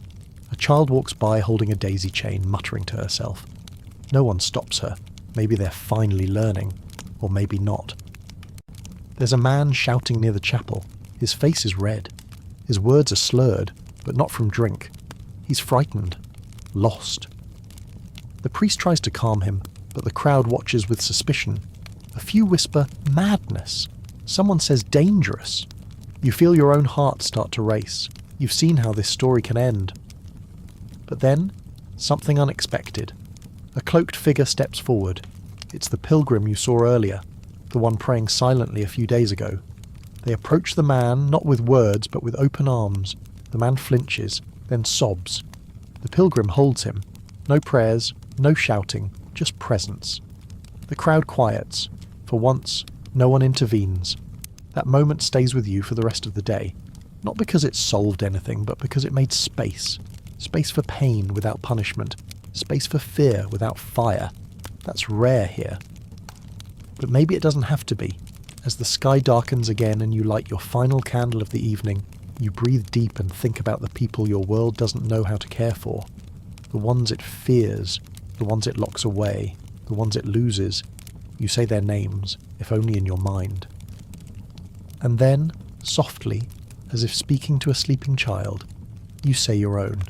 A child walks by holding a daisy chain, muttering to herself. No one stops her. Maybe they're finally learning, or maybe not. There's a man shouting near the chapel. His face is red. His words are slurred, but not from drink. He's frightened. Lost. The priest tries to calm him, but the crowd watches with suspicion. A few whisper, "Madness." Someone says, "Dangerous." You feel your own heart start to race. You've seen how this story can end. But then, something unexpected. A cloaked figure steps forward. It's the pilgrim you saw earlier, the one praying silently a few days ago. They approach the man, not with words, but with open arms. The man flinches, then sobs. The pilgrim holds him. No prayers, no shouting, just presence. The crowd quiets. For once, no one intervenes. That moment stays with you for the rest of the day. Not because it solved anything, but because it made space. Space for pain without punishment. Space for fear without fire. That's rare here. But maybe it doesn't have to be. As the sky darkens again and you light your final candle of the evening, you breathe deep and think about the people your world doesn't know how to care for. The ones it fears, the ones it locks away, the ones it loses. You say their names, if only in your mind. And then, softly, as if speaking to a sleeping child, you say your own.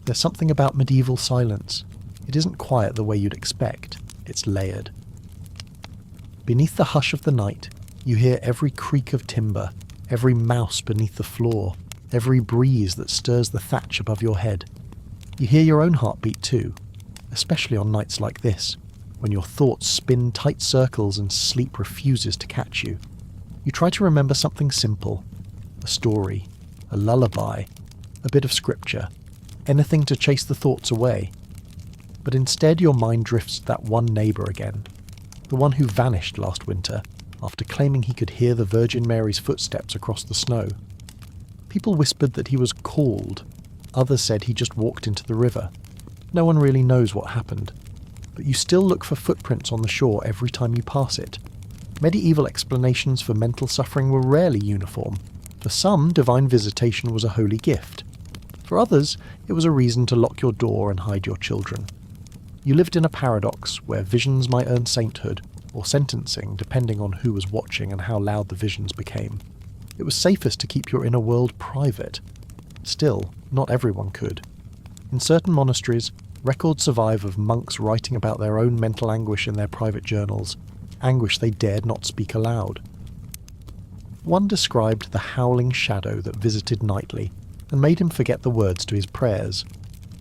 There's something about medieval silence. It isn't quiet the way you'd expect. It's layered. Beneath the hush of the night, you hear every creak of timber, every mouse beneath the floor, every breeze that stirs the thatch above your head. You hear your own heartbeat too, especially on nights like this, when your thoughts spin tight circles and sleep refuses to catch you. You try to remember something simple, a story, a lullaby, a bit of scripture, anything to chase the thoughts away. But instead your mind drifts to that one neighbour again, the one who vanished last winter after claiming he could hear the Virgin Mary's footsteps across the snow. People whispered that he was called, others said he just walked into the river. No one really knows what happened, but you still look for footprints on the shore every time you pass it. Medieval explanations for mental suffering were rarely uniform. For some, divine visitation was a holy gift. For others, it was a reason to lock your door and hide your children. You lived in a paradox where visions might earn sainthood, or sentencing depending on who was watching and how loud the visions became. It was safest to keep your inner world private. Still, not everyone could. In certain monasteries, records survive of monks writing about their own mental anguish in their private journals, anguish they dared not speak aloud. One described the howling shadow that visited nightly and made him forget the words to his prayers.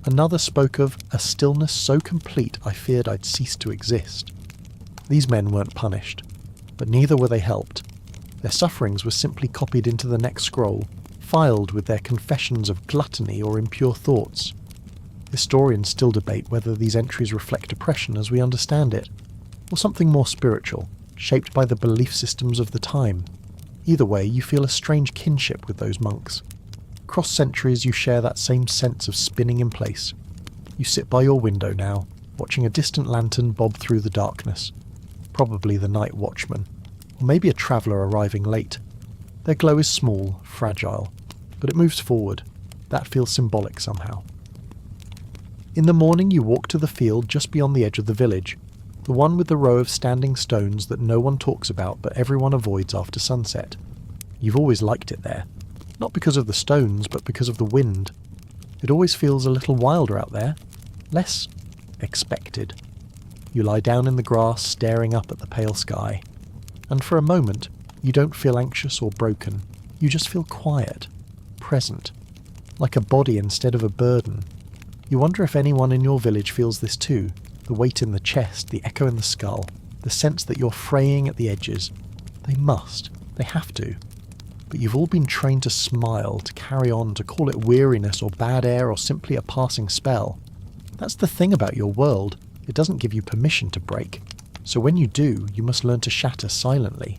Another spoke of a stillness so complete I feared I'd cease to exist. These men weren't punished, but neither were they helped. Their sufferings were simply copied into the next scroll, filed with their confessions of gluttony or impure thoughts. Historians still debate whether these entries reflect depression as we understand it, or something more spiritual, shaped by the belief systems of the time. Either way, you feel a strange kinship with those monks. Across centuries you share that same sense of spinning in place. You sit by your window now, watching a distant lantern bob through the darkness. Probably the night watchman, or maybe a traveller arriving late. Their glow is small, fragile, but it moves forward. That feels symbolic somehow. In the morning you walk to the field just beyond the edge of the village, the one with the row of standing stones that no one talks about but everyone avoids after sunset. You've always liked it there. Not because of the stones, but because of the wind. It always feels a little wilder out there, less expected. You lie down in the grass, staring up at the pale sky, and for a moment, you don't feel anxious or broken. You just feel quiet, present, like a body instead of a burden. You wonder if anyone in your village feels this too, the weight in the chest, the echo in the skull, the sense that you're fraying at the edges. They must, they have to. But you've all been trained to smile, to carry on, to call it weariness or bad air or simply a passing spell. That's the thing about your world, it doesn't give you permission to break. So when you do, you must learn to shatter silently.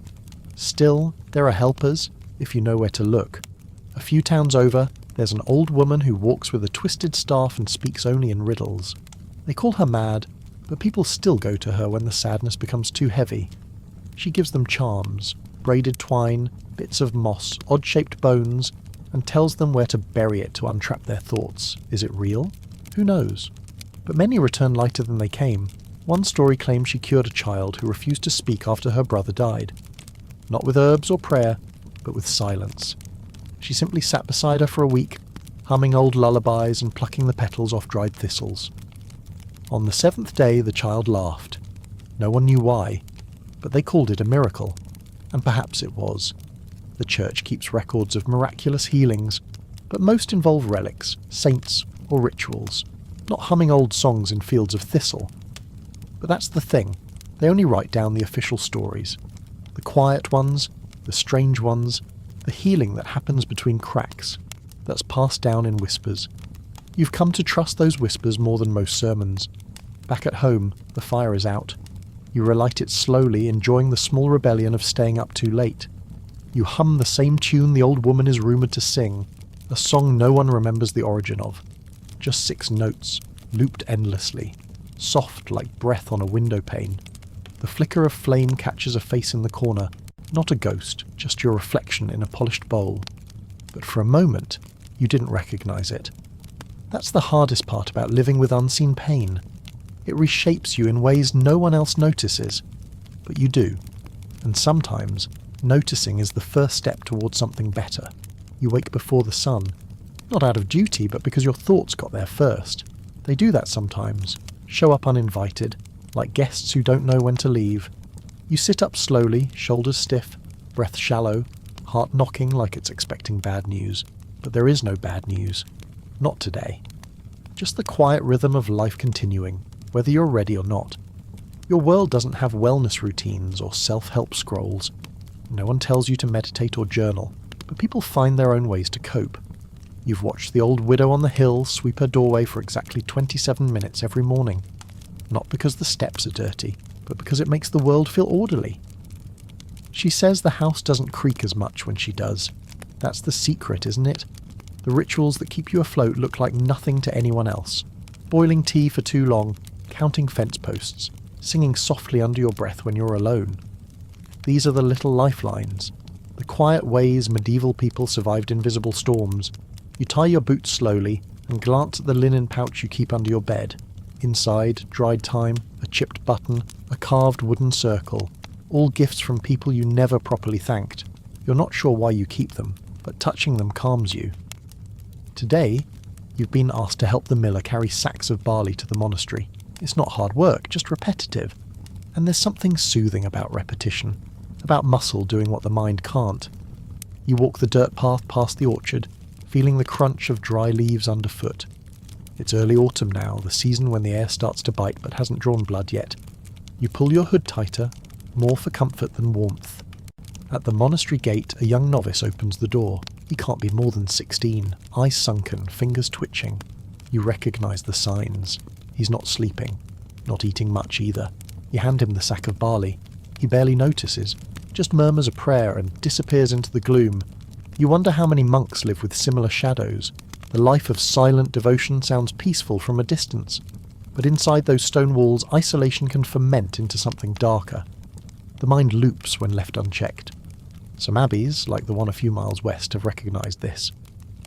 Still, there are helpers, if you know where to look. A few towns over, there's an old woman who walks with a twisted staff and speaks only in riddles. They call her mad, but people still go to her when the sadness becomes too heavy. She gives them charms, braided twine, bits of moss, odd-shaped bones, and tells them where to bury it to untrap their thoughts. Is it real? Who knows? But many return lighter than they came. One story claims she cured a child who refused to speak after her brother died. Not with herbs or prayer, but with silence. She simply sat beside her for a week, humming old lullabies and plucking the petals off dried thistles. On the 7th day the child laughed. No one knew why, but they called it a miracle. And perhaps it was. The church keeps records of miraculous healings, but most involve relics, saints, or rituals, not humming old songs in fields of thistle. But that's the thing, they only write down the official stories. The quiet ones, the strange ones, the healing that happens between cracks, that's passed down in whispers. You've come to trust those whispers more than most sermons. Back at home, the fire is out. You relight it slowly, enjoying the small rebellion of staying up too late. You hum the same tune the old woman is rumoured to sing, a song no one remembers the origin of. Just 6 notes, looped endlessly, soft like breath on a window pane. The flicker of flame catches a face in the corner, not a ghost, just your reflection in a polished bowl. But for a moment, you didn't recognise it. That's the hardest part about living with unseen pain. It reshapes you in ways no one else notices, but you do. And sometimes, noticing is the first step towards something better. You wake before the sun, not out of duty, but because your thoughts got there first. They do that sometimes, show up uninvited, like guests who don't know when to leave. You sit up slowly, shoulders stiff, breath shallow, heart knocking like it's expecting bad news. But there is no bad news. Not today. Just the quiet rhythm of life continuing, whether you're ready or not. Your world doesn't have wellness routines or self-help scrolls. No one tells you to meditate or journal, but people find their own ways to cope. You've watched the old widow on the hill sweep her doorway for exactly 27 minutes every morning. Not because the steps are dirty, but because it makes the world feel orderly. She says the house doesn't creak as much when she does. That's the secret, isn't it? The rituals that keep you afloat look like nothing to anyone else. Boiling tea for too long, counting fence posts, singing softly under your breath when you're alone. These are the little lifelines, the quiet ways medieval people survived invisible storms. You tie your boots slowly and glance at the linen pouch you keep under your bed. Inside, dried thyme, a chipped button, a carved wooden circle, all gifts from people you never properly thanked. You're not sure why you keep them, but touching them calms you. Today, you've been asked to help the miller carry sacks of barley to the monastery. It's not hard work, just repetitive. And there's something soothing about repetition, about muscle doing what the mind can't. You walk the dirt path past the orchard, feeling the crunch of dry leaves underfoot. It's early autumn now, the season when the air starts to bite but hasn't drawn blood yet. You pull your hood tighter, more for comfort than warmth. At the monastery gate, a young novice opens the door. He can't be more than 16, eyes sunken, fingers twitching. You recognise the signs. He's not sleeping, not eating much either. You hand him the sack of barley. He barely notices, just murmurs a prayer and disappears into the gloom. You wonder how many monks live with similar shadows. The life of silent devotion sounds peaceful from a distance, but inside those stone walls, isolation can ferment into something darker. The mind loops when left unchecked. Some abbeys, like the one a few miles west, have recognised this.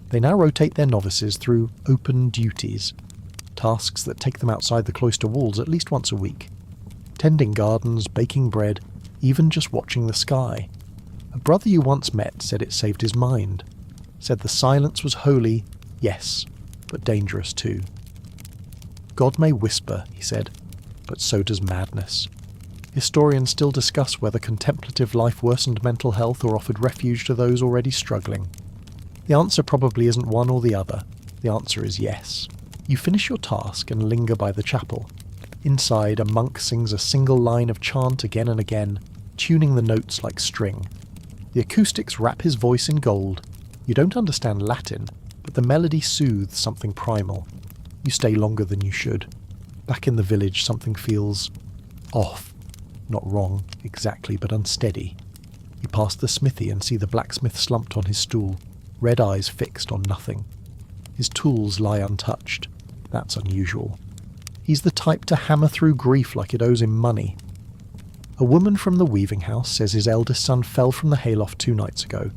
They now rotate their novices through open duties, tasks that take them outside the cloister walls at least once a week. Tending gardens, baking bread, even just watching the sky. A brother you once met said it saved his mind. Said the silence was holy, yes, but dangerous too. God may whisper, he said, but so does madness. Historians still discuss whether contemplative life worsened mental health or offered refuge to those already struggling. The answer probably isn't one or the other. The answer is yes. You finish your task and linger by the chapel. Inside, a monk sings a single line of chant again and again, tuning the notes like string. The acoustics wrap his voice in gold. You don't understand Latin, but the melody soothes something primal. You stay longer than you should. Back in the village, something feels off. Not wrong, exactly, but unsteady. You pass the smithy and see the blacksmith slumped on his stool, red eyes fixed on nothing. His tools lie untouched. That's unusual. He's the type to hammer through grief like it owes him money. A woman from the weaving house says his eldest son fell from the hayloft 2 nights ago.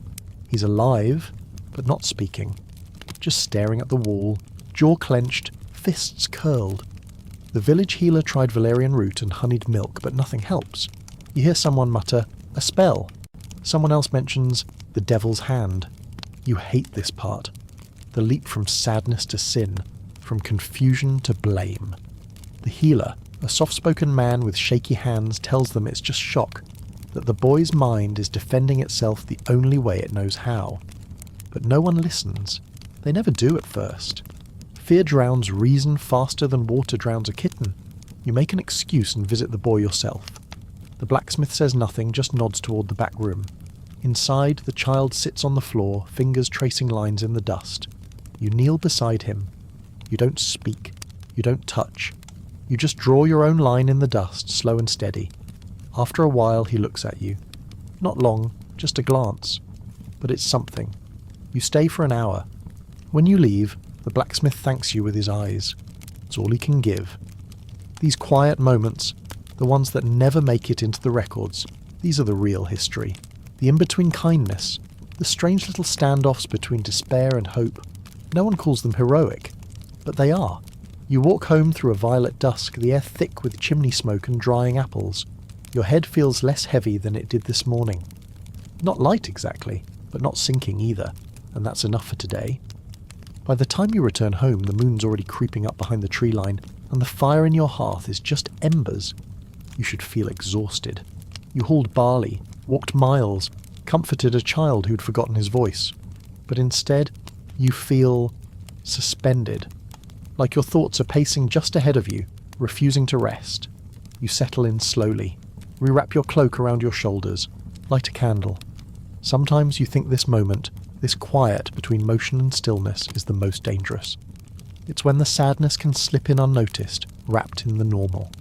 He's alive, but not speaking, just staring at the wall, jaw clenched, fists curled. The village healer tried valerian root and honeyed milk, but nothing helps. You hear someone mutter, "A spell." Someone else mentions the devil's hand. You hate this part. The leap from sadness to sin, from confusion to blame. The healer, a soft-spoken man with shaky hands, tells them it's just shock, that the boy's mind is defending itself the only way it knows how. But no one listens. They never do at first. Fear drowns reason faster than water drowns a kitten. You make an excuse and visit the boy yourself. The blacksmith says nothing, just nods toward the back room. Inside, the child sits on the floor, fingers tracing lines in the dust. You kneel beside him. You don't speak. You don't touch. You just draw your own line in the dust, slow and steady. After a while, he looks at you. Not long, just a glance. But it's something. You stay for an hour. When you leave, the blacksmith thanks you with his eyes. It's all he can give. These quiet moments, the ones that never make it into the records, these are the real history. The in-between kindness, the strange little standoffs between despair and hope. No one calls them heroic, but they are. You walk home through a violet dusk, the air thick with chimney smoke and drying apples. Your head feels less heavy than it did this morning. Not light exactly, but not sinking either, and that's enough for today. By the time you return home, the moon's already creeping up behind the tree line, and the fire in your hearth is just embers. You should feel exhausted. You hauled barley, walked miles, comforted a child who'd forgotten his voice. But instead, you feel suspended, like your thoughts are pacing just ahead of you, refusing to rest. You settle in slowly, rewrap your cloak around your shoulders, light a candle. Sometimes you think this moment, this quiet between motion and stillness, is the most dangerous. It's when the sadness can slip in unnoticed, wrapped in the normal.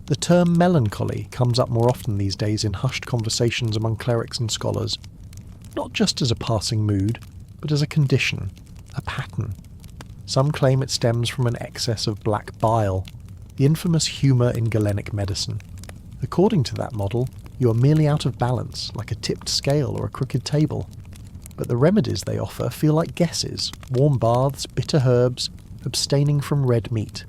The term melancholy comes up more often these days in hushed conversations among clerics and scholars, not just as a passing mood, but as a condition, a pattern. Some claim it stems from an excess of black bile, the infamous humour in Galenic medicine. According to that model, you are merely out of balance, like a tipped scale or a crooked table. But the remedies they offer feel like guesses: warm baths, bitter herbs, abstaining from red meat.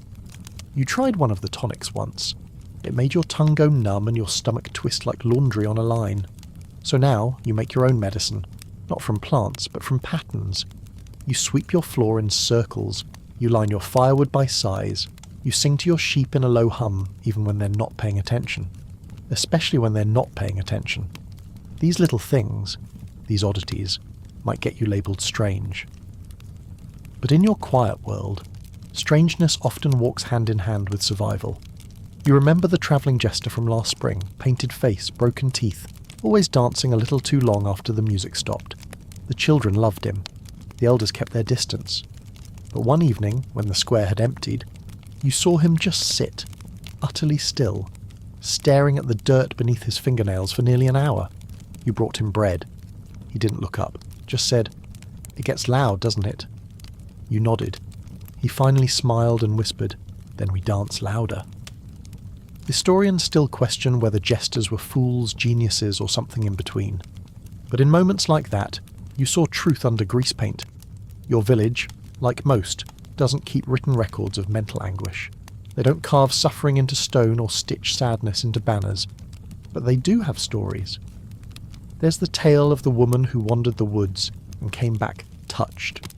You tried one of the tonics once. It made your tongue go numb and your stomach twist like laundry on a line. So now you make your own medicine, not from plants, but from patterns. You sweep your floor in circles. You line your firewood by size. You sing to your sheep in a low hum, even when they're not paying attention. Especially when they're not paying attention. These little things, these oddities, might get you labelled strange. But in your quiet world, strangeness often walks hand in hand with survival. You remember the travelling jester from last spring, painted face, broken teeth, always dancing a little too long after the music stopped. The children loved him. The elders kept their distance. But one evening, when the square had emptied, you saw him just sit, utterly still, staring at the dirt beneath his fingernails for nearly an hour. You brought him bread. He didn't look up, just said, "It gets loud, doesn't it?" You nodded. He finally smiled and whispered, "Then we dance louder." Historians still question whether jesters were fools, geniuses, or something in between. But in moments like that, you saw truth under grease paint. Your village, like most, doesn't keep written records of mental anguish. They don't carve suffering into stone or stitch sadness into banners. But they do have stories. There's the tale of the woman who wandered the woods and came back touched,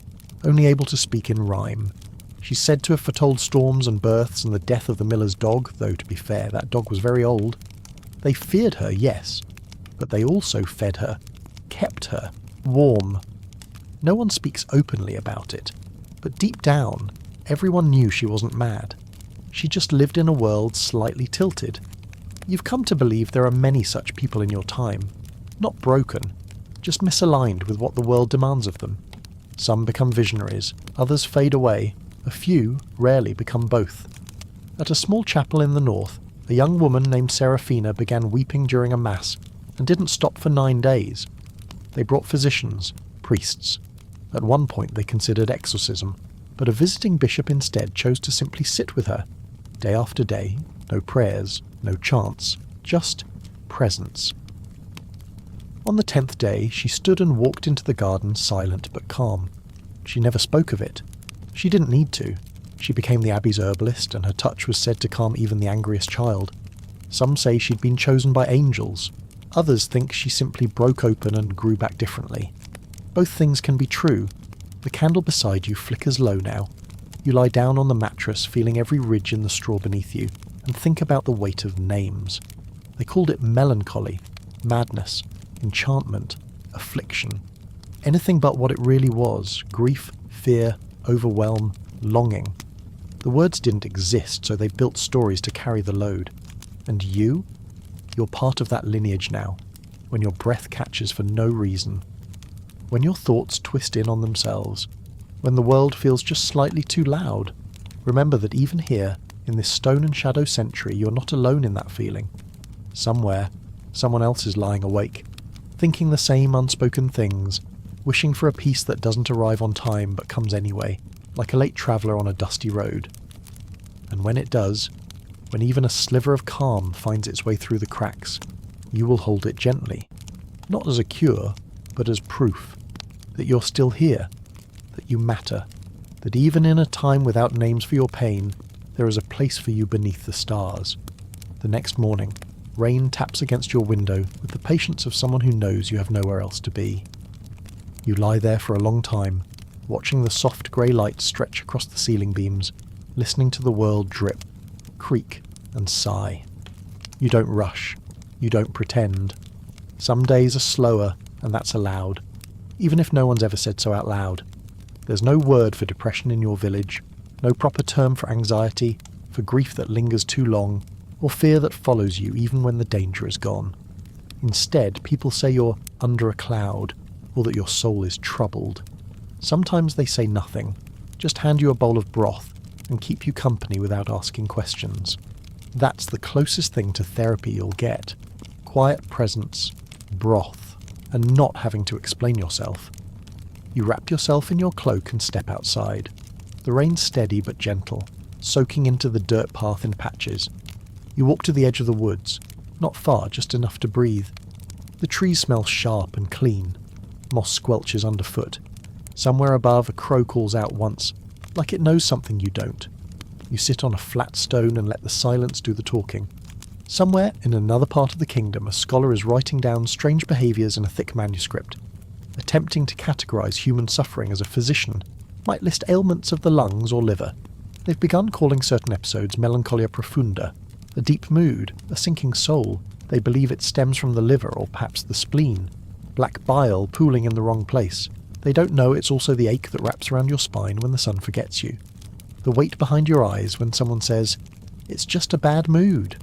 only able to speak in rhyme. She's said to have foretold storms and births and the death of the miller's dog, though to be fair, that dog was very old. They feared her, yes, but they also fed her, kept her, warm. No one speaks openly about it, but deep down, everyone knew she wasn't mad. She just lived in a world slightly tilted. You've come to believe there are many such people in your time. Not broken, just misaligned with what the world demands of them. Some become visionaries, others fade away, a few rarely become both. At a small chapel in the north, a young woman named Seraphina began weeping during a mass and didn't stop for 9 days. They brought physicians, priests. At one point they considered exorcism, but a visiting bishop instead chose to simply sit with her. Day after day, no prayers, no chants, just presence. On the 10th day, she stood and walked into the garden silent but calm. She never spoke of it. She didn't need to. She became the abbey's herbalist, and her touch was said to calm even the angriest child. Some say she'd been chosen by angels. Others think she simply broke open and grew back differently. Both things can be true. The candle beside you flickers low now. You lie down on the mattress, feeling every ridge in the straw beneath you, and think about the weight of names. They called it melancholy, madness, enchantment, affliction. Anything but what it really was: grief, fear, overwhelm, longing. The words didn't exist, so they built stories to carry the load. And you? You're part of that lineage now, when your breath catches for no reason. When your thoughts twist in on themselves. When the world feels just slightly too loud. Remember that even here, in this stone and shadow century, you're not alone in that feeling. Somewhere, someone else is lying awake, thinking the same unspoken things, wishing for a peace that doesn't arrive on time but comes anyway, like a late traveller on a dusty road. And when it does, when even a sliver of calm finds its way through the cracks, you will hold it gently, not as a cure, but as proof that you're still here, that you matter, that even in a time without names for your pain, there is a place for you beneath the stars. The next morning, rain taps against your window with the patience of someone who knows you have nowhere else to be. You lie there for a long time, watching the soft grey light stretch across the ceiling beams, listening to the world drip, creak, and sigh. You don't rush. You don't pretend. Some days are slower, and that's allowed, even if no one's ever said so out loud. There's no word for depression in your village, no proper term for anxiety, for grief that lingers too long, or fear that follows you even when the danger is gone. Instead, people say you're under a cloud, or that your soul is troubled. Sometimes they say nothing, just hand you a bowl of broth and keep you company without asking questions. That's the closest thing to therapy you'll get. Quiet presence, broth, and not having to explain yourself. You wrap yourself in your cloak and step outside. The rain's steady but gentle, soaking into the dirt path in patches. You walk to the edge of the woods, not far, just enough to breathe. The trees smell sharp and clean. Moss squelches underfoot. Somewhere above, a crow calls out once, like it knows something you don't. You sit on a flat stone and let the silence do the talking. Somewhere in another part of the kingdom, a scholar is writing down strange behaviours in a thick manuscript. Attempting to categorise human suffering as a physician might list ailments of the lungs or liver. They've begun calling certain episodes melancholia profunda, a deep mood, a sinking soul. They believe it stems from the liver or perhaps the spleen, black bile pooling in the wrong place. They don't know it's also the ache that wraps around your spine when the sun forgets you. The weight behind your eyes when someone says, "It's just a bad mood."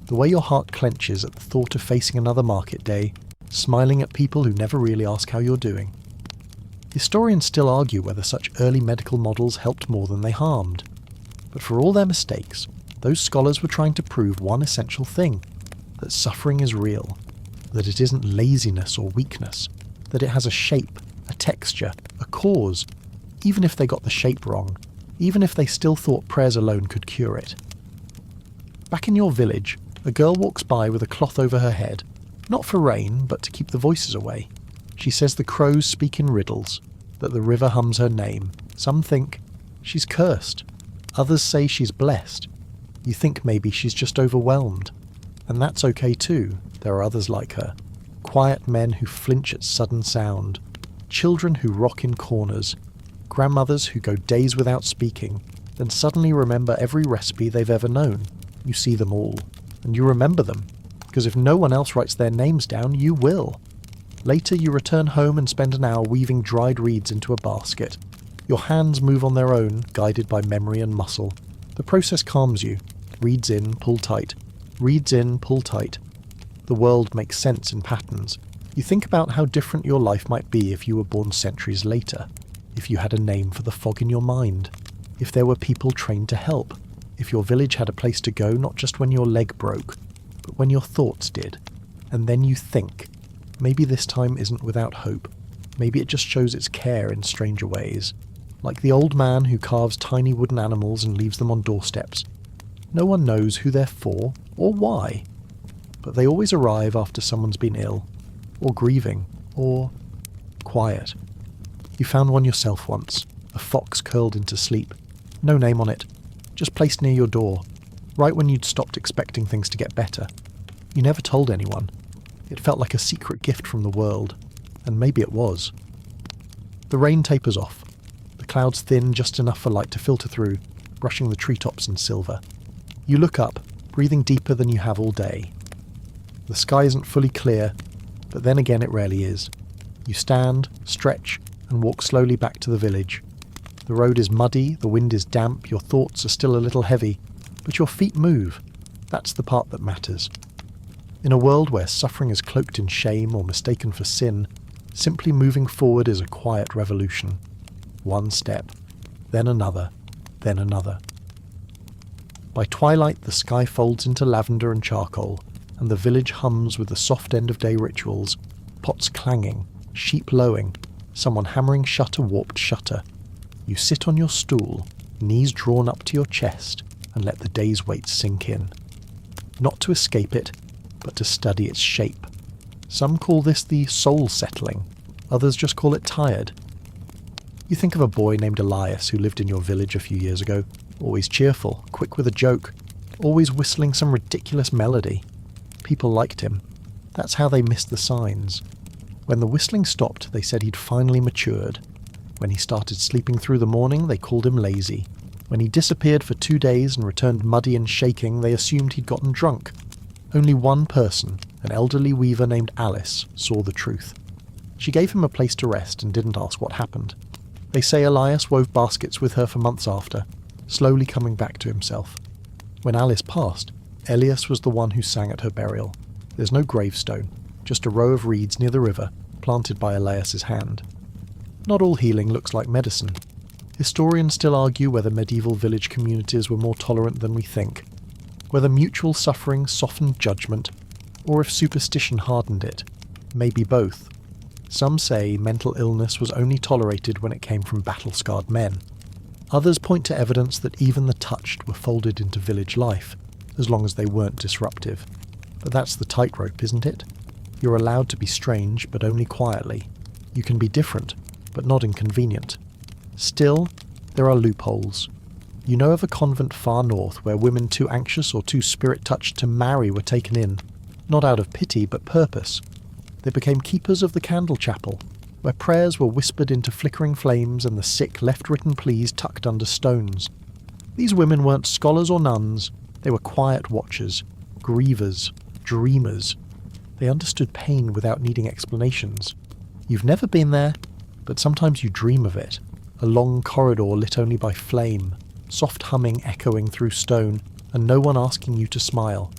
The way your heart clenches at the thought of facing another market day, smiling at people who never really ask how you're doing. Historians still argue whether such early medical models helped more than they harmed. But for all their mistakes, those scholars were trying to prove one essential thing: that suffering is real, that it isn't laziness or weakness, that it has a shape, a texture, a cause, even if they got the shape wrong, even if they still thought prayers alone could cure it. Back in your village, a girl walks by with a cloth over her head, not for rain, but to keep the voices away. She says the crows speak in riddles, that the river hums her name. Some think she's cursed. Others say she's blessed. You think maybe she's just overwhelmed. And that's okay too. There are others like her. Quiet men who flinch at sudden sound. Children who rock in corners. Grandmothers who go days without speaking, then suddenly remember every recipe they've ever known. You see them all. And you remember them. Because if no one else writes their names down, you will. Later you return home and spend an hour weaving dried reeds into a basket. Your hands move on their own, guided by memory and muscle. The process calms you. Reeds in, pull tight. Reeds in, pull tight. The world makes sense in patterns. You think about how different your life might be if you were born centuries later. If you had a name for the fog in your mind. If there were people trained to help. If your village had a place to go not just when your leg broke, but when your thoughts did. And then you think, maybe this time isn't without hope. Maybe it just shows its care in stranger ways. Like the old man who carves tiny wooden animals and leaves them on doorsteps. No one knows who they're for or why. But they always arrive after someone's been ill. or grieving, or quiet. You found one yourself once, a fox curled into sleep. No name on it, just placed near your door, right when you'd stopped expecting things to get better. You never told anyone. It felt like a secret gift from the world, and maybe it was. The rain tapers off. The clouds thin just enough for light to filter through, brushing the treetops in silver. You look up, breathing deeper than you have all day. The sky isn't fully clear, but then again it rarely is. You stand, stretch, and walk slowly back to the village. The road is muddy, the wind is damp, your thoughts are still a little heavy, but your feet move. That's the part that matters. In a world where suffering is cloaked in shame or mistaken for sin, simply moving forward is a quiet revolution. One step, then another, then another. By twilight the sky folds into lavender and charcoal, and the village hums with the soft end-of-day rituals, pots clanging, sheep lowing, someone hammering shut a warped shutter. You sit on your stool, knees drawn up to your chest, and let the day's weight sink in. Not to escape it, but to study its shape. Some call this the soul settling, others just call it tired. You think of a boy named Elias who lived in your village a few years ago, always cheerful, quick with a joke, always whistling some ridiculous melody. People liked him. That's how they missed the signs. When the whistling stopped, they said he'd finally matured. When he started sleeping through the morning, they called him lazy. When he disappeared for 2 days and returned muddy and shaking, they assumed he'd gotten drunk. Only one person, an elderly weaver named Alice, saw the truth. She gave him a place to rest and didn't ask what happened. They say Elias wove baskets with her for months after, slowly coming back to himself. When Alice passed, Elias was the one who sang at her burial. There's no gravestone, just a row of reeds near the river, planted by Elias's hand. Not all healing looks like medicine. Historians still argue whether medieval village communities were more tolerant than we think, whether mutual suffering softened judgment, or if superstition hardened it. Maybe both. Some say mental illness was only tolerated when it came from battle-scarred men. Others point to evidence that even the touched were folded into village life, as long as they weren't disruptive. But that's the tightrope, isn't it? You're allowed to be strange, but only quietly. You can be different, but not inconvenient. Still, there are loopholes. You know of a convent far north where women too anxious or too spirit-touched to marry were taken in, not out of pity but purpose. They became keepers of the candle chapel, where prayers were whispered into flickering flames and the sick left written pleas tucked under stones. These women weren't scholars or nuns, they were quiet watchers, grievers, dreamers. They understood pain without needing explanations. You've never been there, but sometimes you dream of it. A long corridor lit only by flame, soft humming echoing through stone, and no one asking you to smile.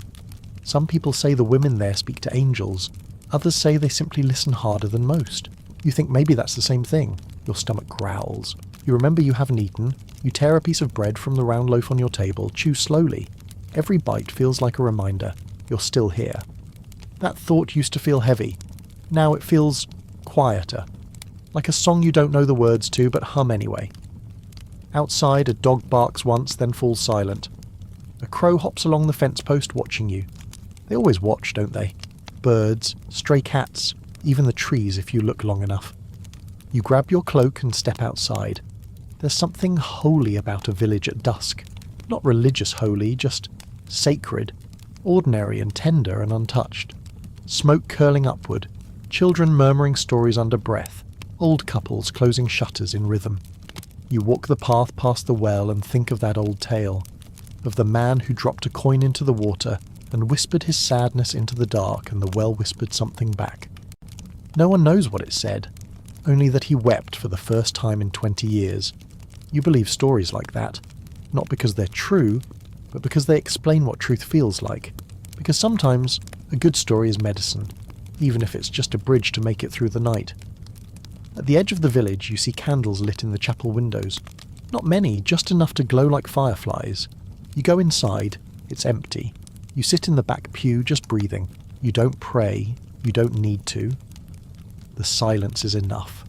Some people say the women there speak to angels. Others say they simply listen harder than most. You think maybe that's the same thing. Your stomach growls. You remember you haven't eaten. You tear a piece of bread from the round loaf on your table, chew slowly. Every bite feels like a reminder. You're still here. That thought used to feel heavy. Now it feels quieter. Like a song you don't know the words to, but hum anyway. Outside, a dog barks once, then falls silent. A crow hops along the fence post watching you. They always watch, don't they? Birds, stray cats, even the trees if you look long enough. You grab your cloak and step outside. There's something holy about a village at dusk. Not religious holy, just sacred, ordinary and tender and untouched. Smoke curling upward, children murmuring stories under breath, old couples closing shutters in rhythm. You walk the path past the well and think of that old tale, of the man who dropped a coin into the water and whispered his sadness into the dark, and the well whispered something back. No one knows what it said, only that he wept for the first time in 20 years. You believe stories like that, not because they're true, but because they explain what truth feels like. Because sometimes a good story is medicine, even if it's just a bridge to make it through the night. At the edge of the village you see candles lit in the chapel windows. Not many, just enough to glow like fireflies. You go inside, it's empty. You sit in the back pew just breathing. You don't pray, you don't need to. The silence is enough.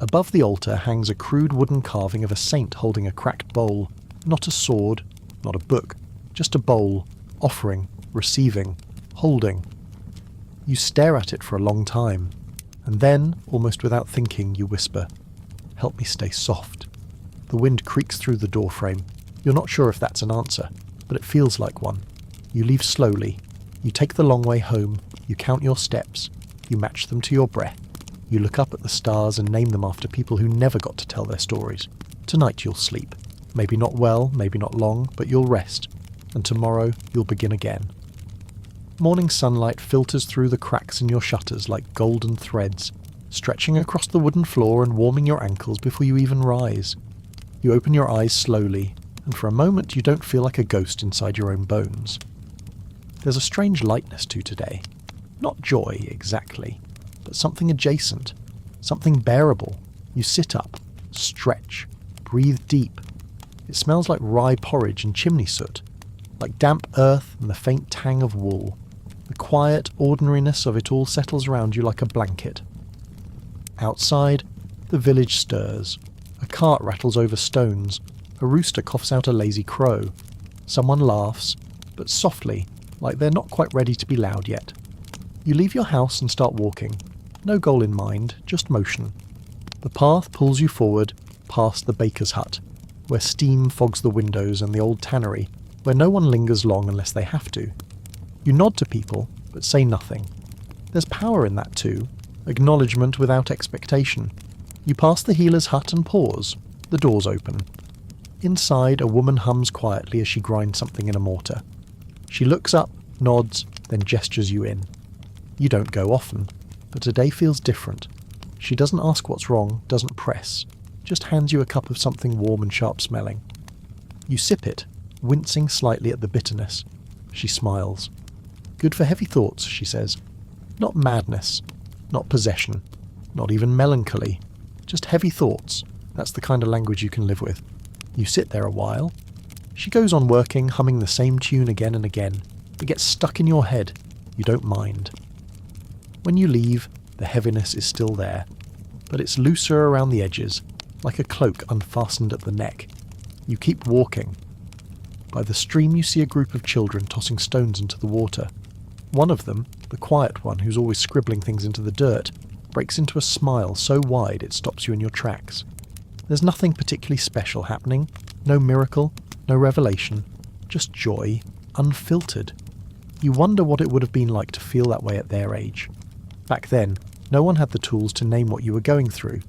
Above the altar hangs a crude wooden carving of a saint holding a cracked bowl. Not a sword, not a book, just a bowl, offering, receiving, holding. You stare at it for a long time, and then, almost without thinking, you whisper, "Help me stay soft." The wind creaks through the doorframe. You're not sure if that's an answer, but it feels like one. You leave slowly. You take the long way home. You count your steps. You match them to your breath. You look up at the stars and name them after people who never got to tell their stories. Tonight you'll sleep. Maybe not well, maybe not long, but you'll rest. And tomorrow you'll begin again. Morning sunlight filters through the cracks in your shutters like golden threads, stretching across the wooden floor and warming your ankles before you even rise. You open your eyes slowly, and for a moment you don't feel like a ghost inside your own bones. There's a strange lightness to today. Not joy, exactly, but something adjacent, something bearable. You sit up, stretch, breathe deep. It smells like rye porridge and chimney soot, like damp earth and the faint tang of wool. The quiet ordinariness of it all settles around you like a blanket. Outside, the village stirs. A cart rattles over stones. A rooster coughs out a lazy crow. Someone laughs, but softly, like they're not quite ready to be loud yet. You leave your house and start walking. No goal in mind, just motion. The path pulls you forward, past the baker's hut, where steam fogs the windows, and the old tannery, where no one lingers long unless they have to. You nod to people, but say nothing. There's power in that too, acknowledgement without expectation. You pass the healer's hut and pause. The door's open. Inside, a woman hums quietly as she grinds something in a mortar. She looks up, nods, then gestures you in. You don't go often, but today feels different. She doesn't ask what's wrong, doesn't press, just hands you a cup of something warm and sharp smelling. You sip it, wincing slightly at the bitterness. She smiles. "Good for heavy thoughts," she says. "Not madness, not possession, not even melancholy, just heavy thoughts. That's the kind of language you can live with." You sit there a while. She goes on working, humming the same tune again and again. It gets stuck in your head. You don't mind. When you leave, the heaviness is still there, but it's looser around the edges, like a cloak unfastened at the neck. You keep walking. By the stream you see a group of children tossing stones into the water. One of them, the quiet one who's always scribbling things into the dirt, breaks into a smile so wide it stops you in your tracks. There's nothing particularly special happening, no miracle, no revelation, just joy, unfiltered. You wonder what it would have been like to feel that way at their age. Back then, no one had the tools to name what you were going through.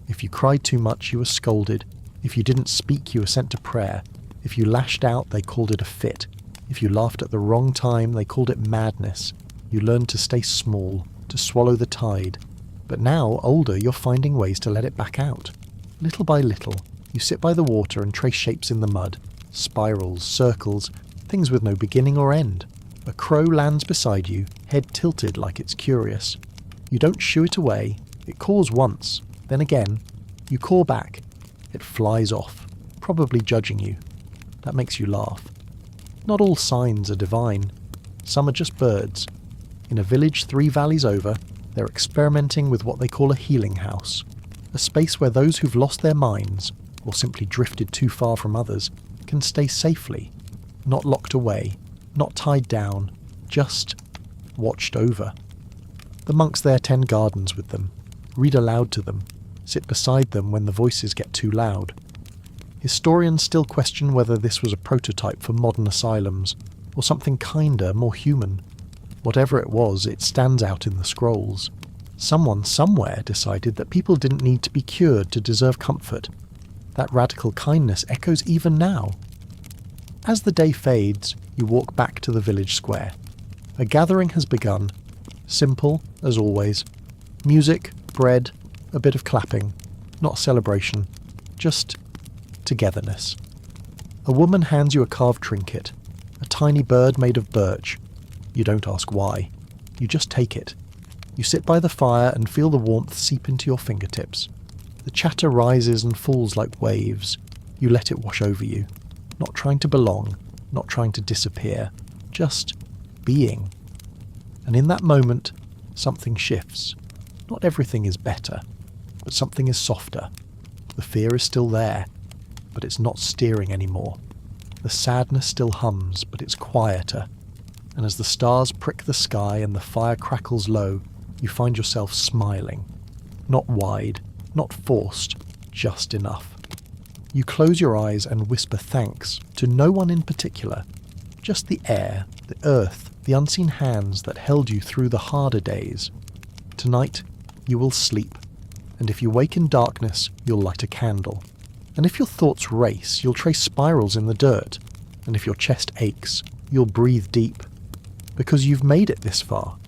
If you cried too much, you were scolded. If you didn't speak, you were sent to prayer. If you lashed out, they called it a fit. If you laughed at the wrong time, they called it madness. You learned to stay small, to swallow the tide. But now, older, you're finding ways to let it back out. Little by little, you sit by the water and trace shapes in the mud. Spirals, circles, things with no beginning or end. A crow lands beside you, head tilted like it's curious. You don't shoo it away. It caws once, then again. You caw back. It flies off, probably judging you. That makes you laugh. Not all signs are divine. Some are just birds. In a village 3 valleys over, they're experimenting with what they call a healing house. A space where those who've lost their minds, or simply drifted too far from others, can stay safely. Not locked away, not tied down, just watched over. The monks there tend gardens with them, read aloud to them, sit beside them when the voices get too loud. Historians still question whether this was a prototype for modern asylums, or something kinder, more human. Whatever it was, it stands out in the scrolls. Someone somewhere decided that people didn't need to be cured to deserve comfort. That radical kindness echoes even now. As the day fades, you walk back to the village square. A gathering has begun. Simple, as always. Music, bread, a bit of clapping. Not celebration, just togetherness. A woman hands you a carved trinket, a tiny bird made of birch. You don't ask why. You just take it. You sit by the fire and feel the warmth seep into your fingertips. The chatter rises and falls like waves. You let it wash over you. Not trying to belong, not trying to disappear, just being. And in that moment, something shifts. Not everything is better, but something is softer. The fear is still there, but it's not steering anymore. The sadness still hums, but it's quieter. and as the stars prick the sky and the fire crackles low, you find yourself smiling. Not wide, not forced, just enough. You close your eyes and whisper thanks to no one in particular, just the air, the earth, the unseen hands that held you through the harder days. Tonight, you will sleep, and if you wake in darkness, you'll light a candle. And if your thoughts race, you'll trace spirals in the dirt, and if your chest aches, you'll breathe deep. Because you've made it this far,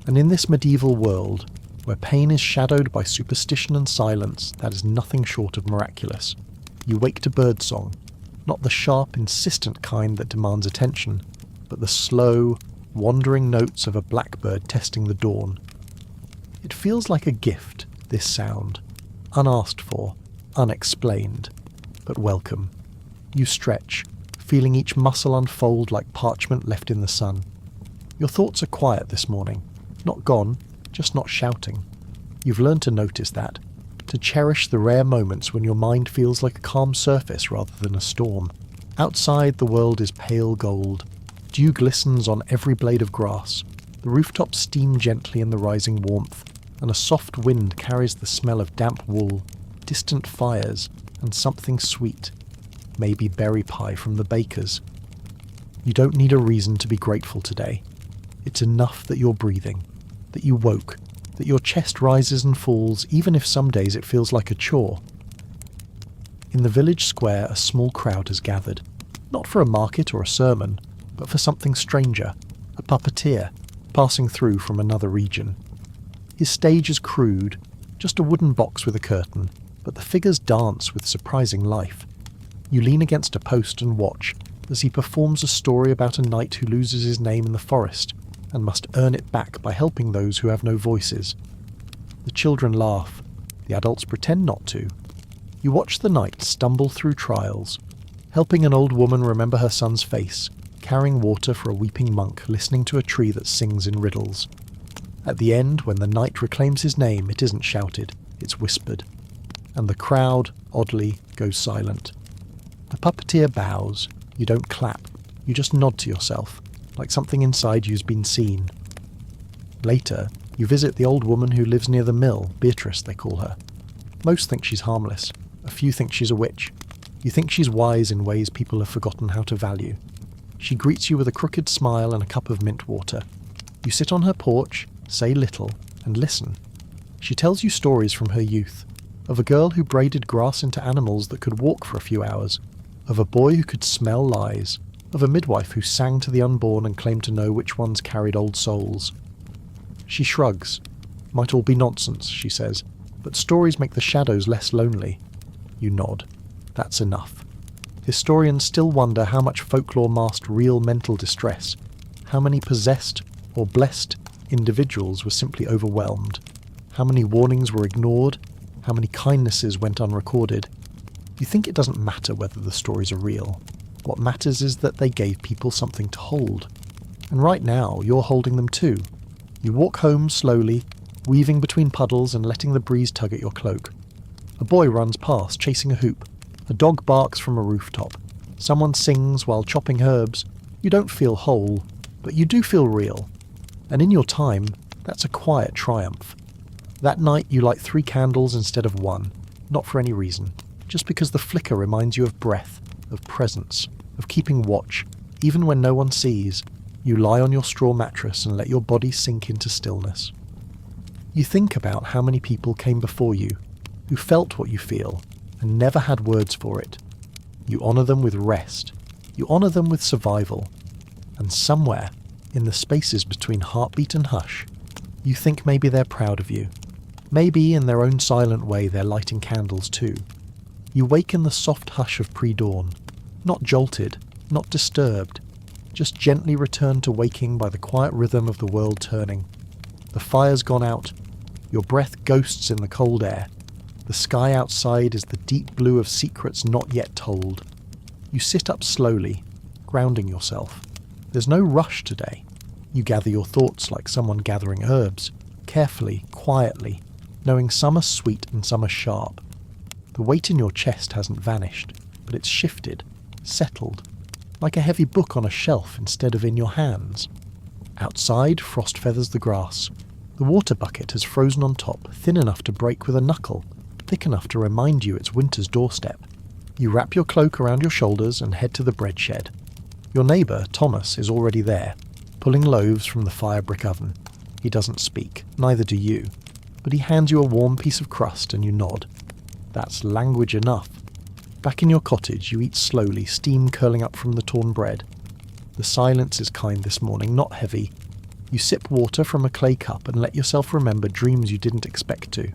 and in this medieval world, where pain is shadowed by superstition and silence, that is nothing short of miraculous. You wake to birdsong, not the sharp, insistent kind that demands attention, but the slow, wandering notes of a blackbird testing the dawn. It feels like a gift, this sound, unasked for, unexplained, but welcome. You stretch, feeling each muscle unfold like parchment left in the sun. Your thoughts are quiet this morning, not gone, just not shouting. You've learned to notice that, to cherish the rare moments when your mind feels like a calm surface rather than a storm. Outside, the world is pale gold. Dew glistens on every blade of grass. The rooftops steam gently in the rising warmth, and a soft wind carries the smell of damp wool, distant fires, and something sweet, maybe berry pie from the baker's. You don't need a reason to be grateful today. It's enough that you're breathing, that you woke, that your chest rises and falls, even if some days it feels like a chore. In the village square, a small crowd has gathered, not for a market or a sermon, but for something stranger, a puppeteer, passing through from another region. His stage is crude, just a wooden box with a curtain, but the figures dance with surprising life. You lean against a post and watch as he performs a story about a knight who loses his name in the forest and must earn it back by helping those who have no voices. The children laugh, the adults pretend not to. You watch the knight stumble through trials, helping an old woman remember her son's face, carrying water for a weeping monk listening to a tree that sings in riddles. At the end, when the knight reclaims his name, it isn't shouted, it's whispered. And the crowd, oddly, goes silent. The puppeteer bows. You don't clap. You just nod to yourself, like something inside you's been seen. Later, you visit the old woman who lives near the mill, Beatrice they call her. Most think she's harmless. A few think she's a witch. You think she's wise in ways people have forgotten how to value. She greets you with a crooked smile and a cup of mint water. You sit on her porch, say little, and listen. She tells you stories from her youth, of a girl who braided grass into animals that could walk for a few hours, of a boy who could smell lies, of a midwife who sang to the unborn and claimed to know which ones carried old souls. She shrugs. Might all be nonsense, she says, but stories make the shadows less lonely. You nod. That's enough. Historians still wonder how much folklore masked real mental distress, how many possessed or blessed individuals were simply overwhelmed, how many warnings were ignored, how many kindnesses went unrecorded. You think it doesn't matter whether the stories are real. What matters is that they gave people something to hold. And right now, you're holding them too. You walk home slowly, weaving between puddles and letting the breeze tug at your cloak. A boy runs past, chasing a hoop. A dog barks from a rooftop. Someone sings while chopping herbs. You don't feel whole, but you do feel real. And in your time, that's a quiet triumph. That night you light 3 candles instead of 1, not for any reason, just because the flicker reminds you of breath, of presence, of keeping watch. Even when no one sees, you lie on your straw mattress and let your body sink into stillness. You think about how many people came before you, who felt what you feel, and never had words for it. You honour them with rest. You honour them with survival. And somewhere, in the spaces between heartbeat and hush, you think maybe they're proud of you. Maybe in their own silent way they're lighting candles too. You wake in the soft hush of pre-dawn, not jolted, not disturbed, just gently returned to waking by the quiet rhythm of the world turning. The fire's gone out. Your breath ghosts in the cold air. The sky outside is the deep blue of secrets not yet told. You sit up slowly, grounding yourself. There's no rush today. You gather your thoughts like someone gathering herbs, carefully, quietly, knowing some are sweet and some are sharp. The weight in your chest hasn't vanished, but it's shifted, settled, like a heavy book on a shelf instead of in your hands. Outside, frost feathers the grass. The water bucket has frozen on top, thin enough to break with a knuckle, thick enough to remind you it's winter's doorstep. You wrap your cloak around your shoulders and head to the bread shed. Your neighbour, Thomas, is already there, pulling loaves from the fire brick oven. He doesn't speak, neither do you, but he hands you a warm piece of crust and you nod. That's language enough. Back in your cottage, you eat slowly, steam curling up from the torn bread. The silence is kind this morning, not heavy. You sip water from a clay cup and let yourself remember dreams you didn't expect to.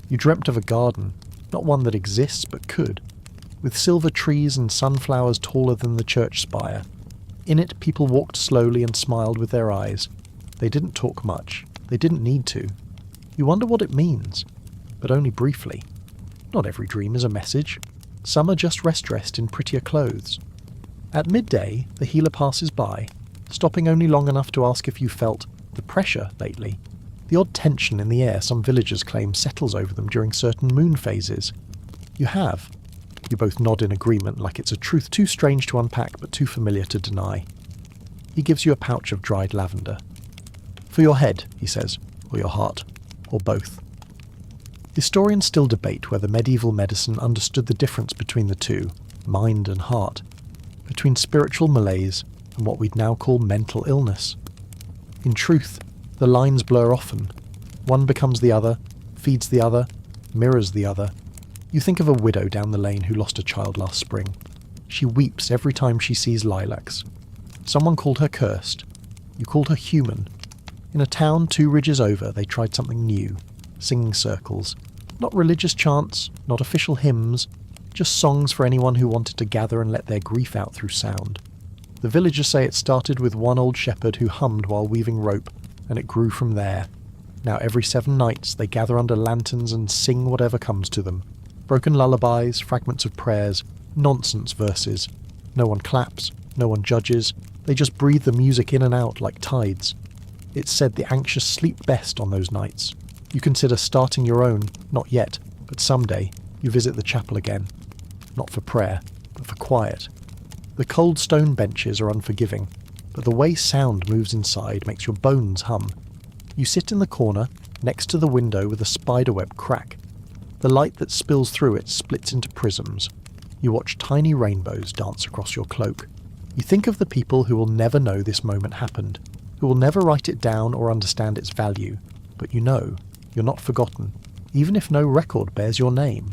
You dreamt of a garden, not one that exists but could, with silver trees and sunflowers taller than the church spire. In it, people walked slowly and smiled with their eyes. They didn't talk much. They didn't need to. You wonder what it means, but only briefly. Not every dream is a message. Some are just rest-dressed in prettier clothes. At midday, the healer passes by, stopping only long enough to ask if you felt the pressure lately. The odd tension in the air some villagers claim settles over them during certain moon phases. You have. You both nod in agreement, like it's a truth too strange to unpack but too familiar to deny. He gives you a pouch of dried lavender. For your head, he says, or your heart, or both. Historians still debate whether medieval medicine understood the difference between the two, mind and heart, between spiritual malaise and what we'd now call mental illness. In truth, the lines blur often. One becomes the other, feeds the other, mirrors the other. You think of a widow down the lane who lost a child last spring. She weeps every time she sees lilacs. Someone called her cursed. You called her human. In a town 2 ridges over, they tried something new, singing circles. Not religious chants, not official hymns, just songs for anyone who wanted to gather and let their grief out through sound. The villagers say it started with one old shepherd who hummed while weaving rope, and it grew from there. Now every 7 nights they gather under lanterns and sing whatever comes to them. Broken lullabies, fragments of prayers, nonsense verses. No one claps, no one judges, they just breathe the music in and out like tides. It's said the anxious sleep best on those nights. You consider starting your own, not yet, but someday you visit the chapel again. Not for prayer, but for quiet. The cold stone benches are unforgiving, but the way sound moves inside makes your bones hum. You sit in the corner, next to the window with a spiderweb crack. The light that spills through it splits into prisms. You watch tiny rainbows dance across your cloak. You think of the people who will never know this moment happened, who will never write it down or understand its value, but you know, you're not forgotten, even if no record bears your name.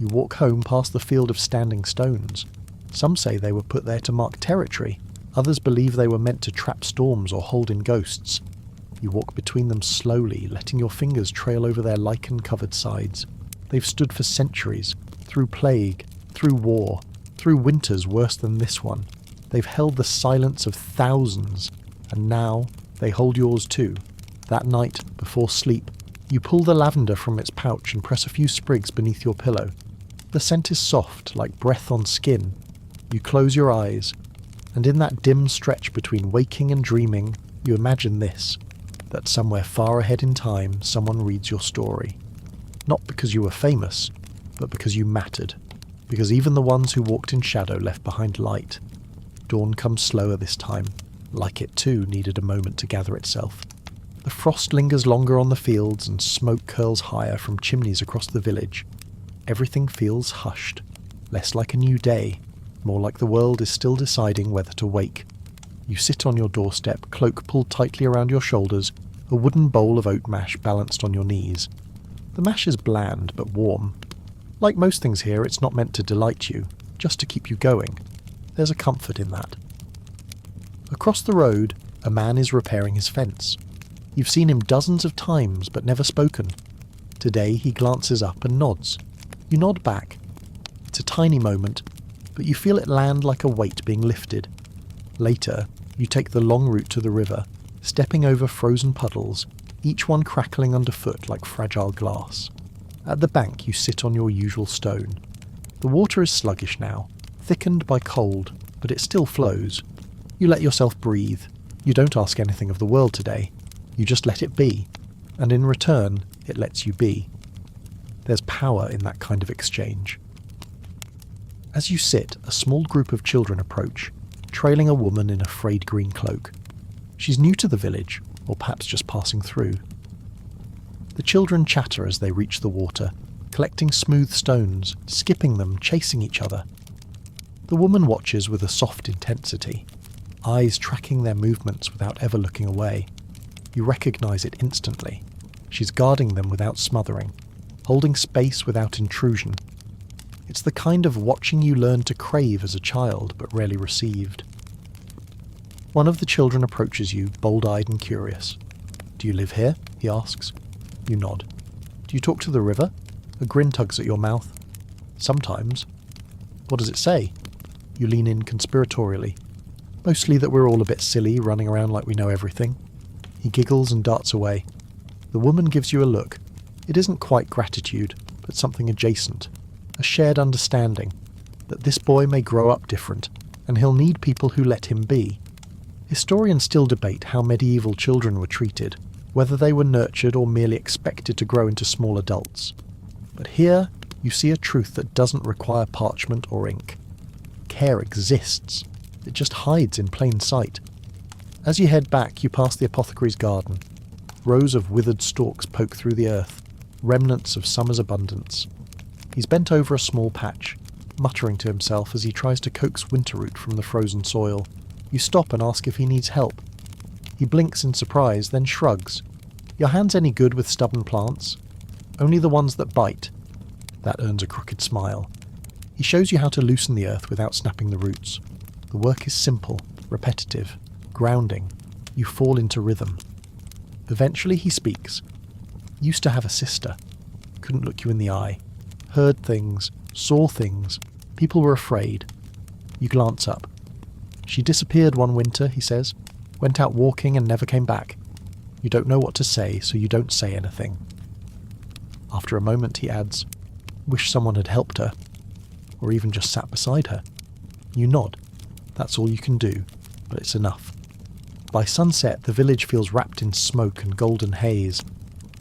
You walk home past the field of standing stones. Some say they were put there to mark territory. Others believe they were meant to trap storms or hold in ghosts. You walk between them slowly, letting your fingers trail over their lichen-covered sides. They've stood for centuries, through plague, through war, through winters worse than this one. They've held the silence of thousands, and now they hold yours too. That night, before sleep, you pull the lavender from its pouch and press a few sprigs beneath your pillow. The scent is soft, like breath on skin. You close your eyes, and in that dim stretch between waking and dreaming, you imagine this, that somewhere far ahead in time, someone reads your story. Not because you were famous, but because you mattered. Because even the ones who walked in shadow left behind light. Dawn comes slower this time. Like it too needed a moment to gather itself. The frost lingers longer on the fields and smoke curls higher from chimneys across the village. Everything feels hushed. Less like a new day. More like the world is still deciding whether to wake. You sit on your doorstep, cloak pulled tightly around your shoulders, a wooden bowl of oat mash balanced on your knees. The mash is bland but warm. Like most things here, it's not meant to delight you, just to keep you going. There's a comfort in that. Across the road, a man is repairing his fence. You've seen him dozens of times but never spoken. Today he glances up and nods. You nod back. It's a tiny moment, but you feel it land like a weight being lifted. Later, you take the long route to the river, stepping over frozen puddles, each one crackling underfoot like fragile glass. At the bank you sit on your usual stone. The water is sluggish now, thickened by cold, but it still flows. You let yourself breathe. You don't ask anything of the world today. You just let it be, and in return, it lets you be. There's power in that kind of exchange. As you sit, a small group of children approach, trailing a woman in a frayed green cloak. She's new to the village, or perhaps just passing through. The children chatter as they reach the water, collecting smooth stones, skipping them, chasing each other. The woman watches with a soft intensity, eyes tracking their movements without ever looking away. You recognise it instantly. She's guarding them without smothering, holding space without intrusion. It's the kind of watching you learn to crave as a child, but rarely received. One of the children approaches you, bold-eyed and curious. "Do you live here?" he asks. You nod. "Do you talk to the river?" A grin tugs at your mouth. "Sometimes." "What does it say?" You lean in conspiratorially. "Mostly that we're all a bit silly, running around like we know everything." He giggles and darts away. The woman gives you a look. It isn't quite gratitude, but something adjacent. A shared understanding that this boy may grow up different, and he'll need people who let him be. Historians still debate how medieval children were treated, whether they were nurtured or merely expected to grow into small adults. But here, you see a truth that doesn't require parchment or ink. Care exists. It just hides in plain sight. As you head back, you pass the apothecary's garden. Rows of withered stalks poke through the earth, remnants of summer's abundance. He's bent over a small patch, muttering to himself as he tries to coax winterroot from the frozen soil. You stop and ask if he needs help. He blinks in surprise, then shrugs. "Your hands any good with stubborn plants?" "Only the ones that bite." That earns a crooked smile. He shows you how to loosen the earth without snapping the roots. The work is simple, repetitive, grounding. You fall into rhythm. Eventually he speaks. "Used to have a sister. Couldn't look you in the eye. Heard things, saw things. People were afraid." You glance up. "She disappeared one winter," he says. "Went out walking and never came back." You don't know what to say, so you don't say anything. After a moment he adds, "Wish someone had helped her. Or even just sat beside her." You nod. That's all you can do, but it's enough. By sunset, the village feels wrapped in smoke and golden haze.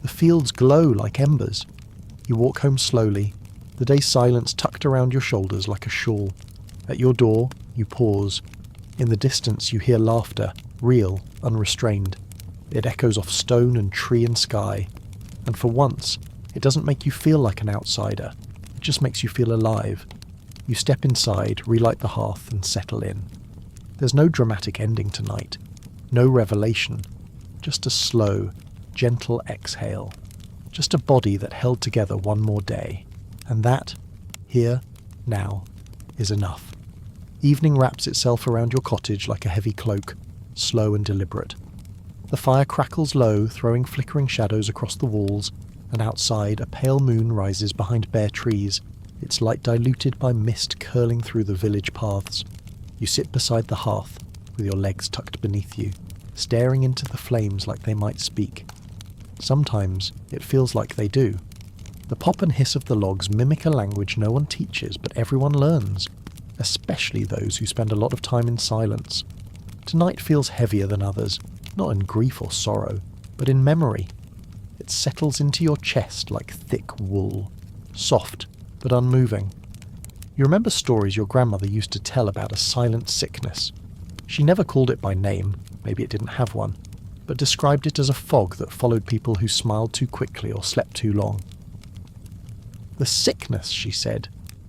The fields glow like embers. You walk home slowly, the day's silence tucked around your shoulders like a shawl. At your door, you pause. In the distance, you hear laughter, real, unrestrained. It echoes off stone and tree and sky. And for once, it doesn't make you feel like an outsider. It just makes you feel alive. You step inside, relight the hearth, and settle in. There's no dramatic ending tonight. No revelation. Just a slow, gentle exhale. Just a body that held together one more day. And that, here, now, is enough. Evening wraps itself around your cottage like a heavy cloak, slow and deliberate. The fire crackles low, throwing flickering shadows across the walls, and outside a pale moon rises behind bare trees, its light diluted by mist curling through the village paths. You sit beside the hearth, with your legs tucked beneath you, staring into the flames like they might speak. Sometimes it feels like they do. The pop and hiss of the logs mimic a language no one teaches, but everyone learns, especially those who spend a lot of time in silence. Tonight feels heavier than others, not in grief or sorrow, but in memory. It settles into your chest like thick wool, soft but unmoving. You remember stories your grandmother used to tell about a silent sickness. She never called it by name, maybe it didn't have one, but described it as a fog that followed people who smiled too quickly or slept too long. The sickness, she said,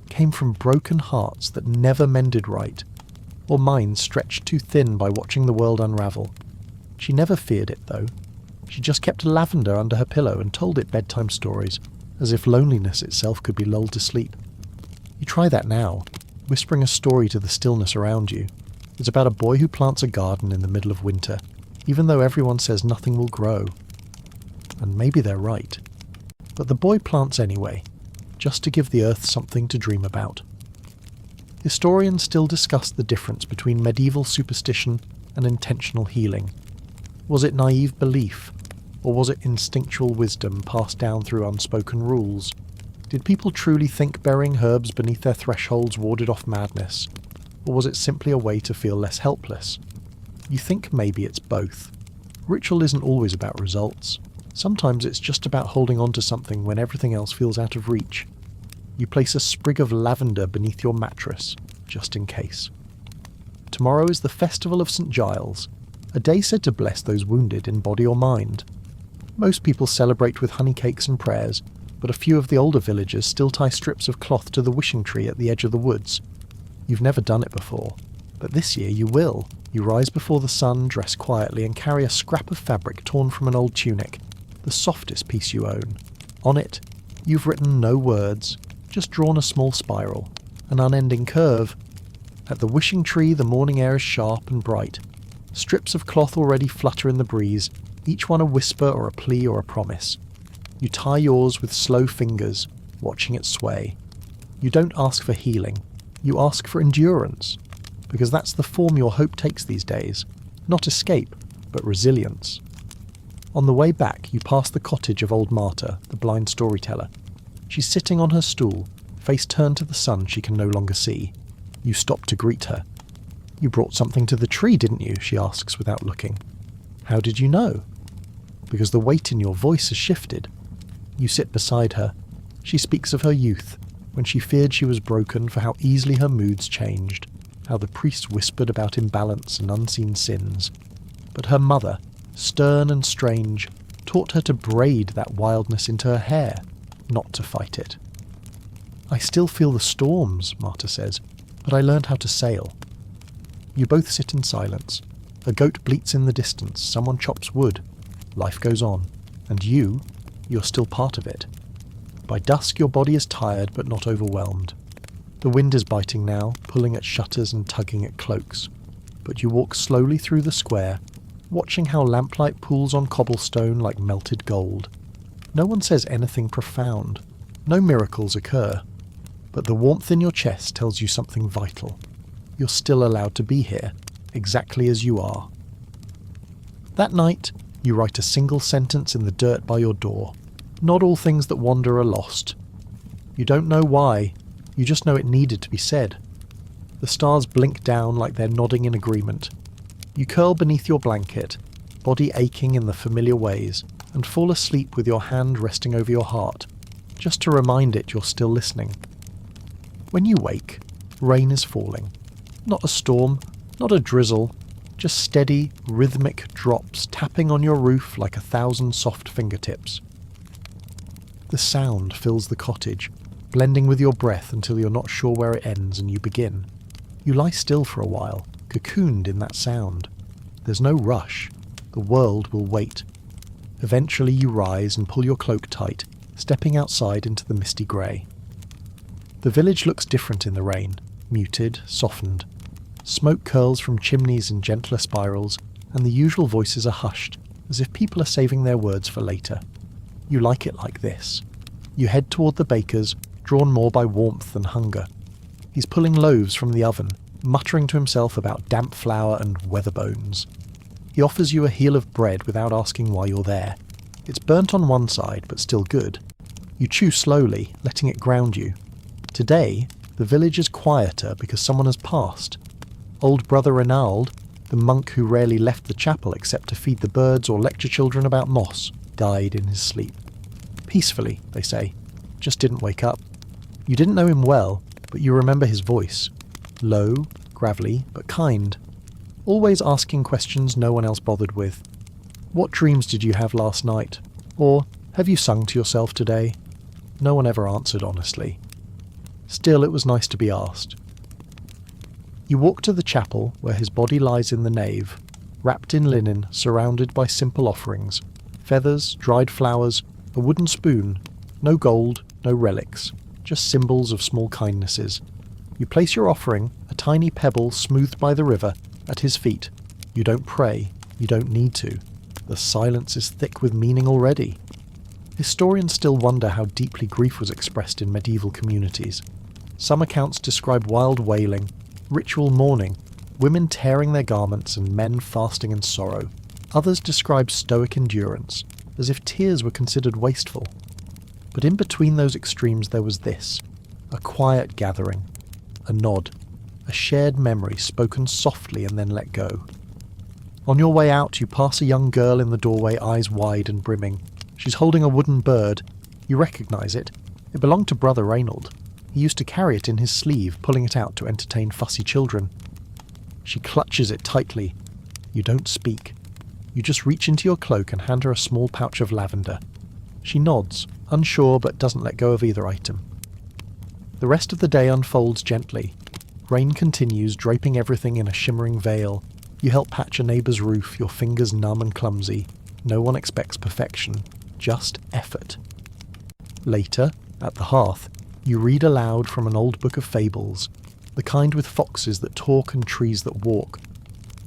came from broken hearts that never mended right, or minds stretched too thin by watching the world unravel. She never feared it, though. She just kept a lavender under her pillow and told it bedtime stories, as if loneliness itself could be lulled to sleep. You try that now, whispering a story to the stillness around you. It's about a boy who plants a garden in the middle of winter, even though everyone says nothing will grow. And maybe they're right. But the boy plants anyway, just to give the earth something to dream about. Historians still discuss the difference between medieval superstition and intentional healing. Was it naive belief, or was it instinctual wisdom passed down through unspoken rules? Did people truly think burying herbs beneath their thresholds warded off madness, or was it simply a way to feel less helpless? You think maybe it's both. Ritual isn't always about results. Sometimes it's just about holding on to something when everything else feels out of reach. You place a sprig of lavender beneath your mattress, just in case. Tomorrow is the Festival of St. Giles, a day said to bless those wounded in body or mind. Most people celebrate with honey cakes and prayers, but a few of the older villagers still tie strips of cloth to the wishing tree at the edge of the woods. You've never done it before, but this year you will. You rise before the sun, dress quietly, and carry a scrap of fabric torn from an old tunic, the softest piece you own. On it, you've written no words, just drawn a small spiral, an unending curve. At the wishing tree the morning air is sharp and bright. Strips of cloth already flutter in the breeze, each one a whisper or a plea or a promise. You tie yours with slow fingers, watching it sway. You don't ask for healing, you ask for endurance, because that's the form your hope takes these days. Not escape, but resilience. On the way back, you pass the cottage of old Marta, the blind storyteller. She's sitting on her stool, face turned to the sun she can no longer see. You stop to greet her. "You brought something to the tree, didn't you?" she asks without looking. "How did you know?" "Because the weight in your voice has shifted." You sit beside her. She speaks of her youth, when she feared she was broken, for how easily her moods changed, how the priests whispered about imbalance and unseen sins. But her mother, stern and strange, taught her to braid that wildness into her hair, not to fight it. "I still feel the storms," Marta says, "but I learned how to sail." You both sit in silence. A goat bleats in the distance, someone chops wood. Life goes on, and you're still part of it. By dusk your body is tired but not overwhelmed. The wind is biting now, pulling at shutters and tugging at cloaks. But you walk slowly through the square, watching how lamplight pools on cobblestone like melted gold. No one says anything profound. No miracles occur. But the warmth in your chest tells you something vital. You're still allowed to be here, exactly as you are. That night, you write a single sentence in the dirt by your door. Not all things that wander are lost. You don't know why, you just know it needed to be said. The stars blink down like they're nodding in agreement. You curl beneath your blanket, body aching in the familiar ways, and fall asleep with your hand resting over your heart, just to remind it you're still listening. When you wake, rain is falling. Not a storm, not a drizzle, just steady, rhythmic drops tapping on your roof like 1,000 soft fingertips. The sound fills the cottage, blending with your breath until you're not sure where it ends and you begin. You lie still for a while, cocooned in that sound. There's no rush. The world will wait. Eventually you rise and pull your cloak tight, stepping outside into the misty grey. The village looks different in the rain, muted, softened. Smoke curls from chimneys in gentler spirals, and the usual voices are hushed, as if people are saving their words for later. You like it like this. You head toward the baker's, drawn more by warmth than hunger. He's pulling loaves from the oven, muttering to himself about damp flour and weather bones. He offers you a heel of bread without asking why you're there. It's burnt on one side, but still good. You chew slowly, letting it ground you. Today, the village is quieter because someone has passed. Old Brother Renaud, the monk who rarely left the chapel except to feed the birds or lecture children about moss, died in his sleep. Peacefully, they say. Just didn't wake up. You didn't know him well, but you remember his voice. Low, gravelly, but kind. Always asking questions no one else bothered with. What dreams did you have last night? Or, have you sung to yourself today? No one ever answered honestly. Still, it was nice to be asked. You walk to the chapel where his body lies in the nave, wrapped in linen, surrounded by simple offerings. Feathers, dried flowers, a wooden spoon. No gold, no relics, just symbols of small kindnesses. You place your offering, a tiny pebble smoothed by the river, at his feet. You don't pray, you don't need to. The silence is thick with meaning already. Historians still wonder how deeply grief was expressed in medieval communities. Some accounts describe wild wailing, ritual mourning, women tearing their garments and men fasting in sorrow. Others describe stoic endurance, as if tears were considered wasteful. But in between those extremes there was this, a quiet gathering, a nod, a shared memory spoken softly and then let go. On your way out you pass a young girl in the doorway, eyes wide and brimming. She's holding a wooden bird. You recognise it. It belonged to Brother Reynald. He used to carry it in his sleeve, pulling it out to entertain fussy children. She clutches it tightly. You don't speak. You just reach into your cloak and hand her a small pouch of lavender. She nods, unsure but doesn't let go of either item. The rest of the day unfolds gently. Rain continues, draping everything in a shimmering veil. You help patch a neighbour's roof, your fingers numb and clumsy. No one expects perfection, just effort. Later, at the hearth, you read aloud from an old book of fables, the kind with foxes that talk and trees that walk.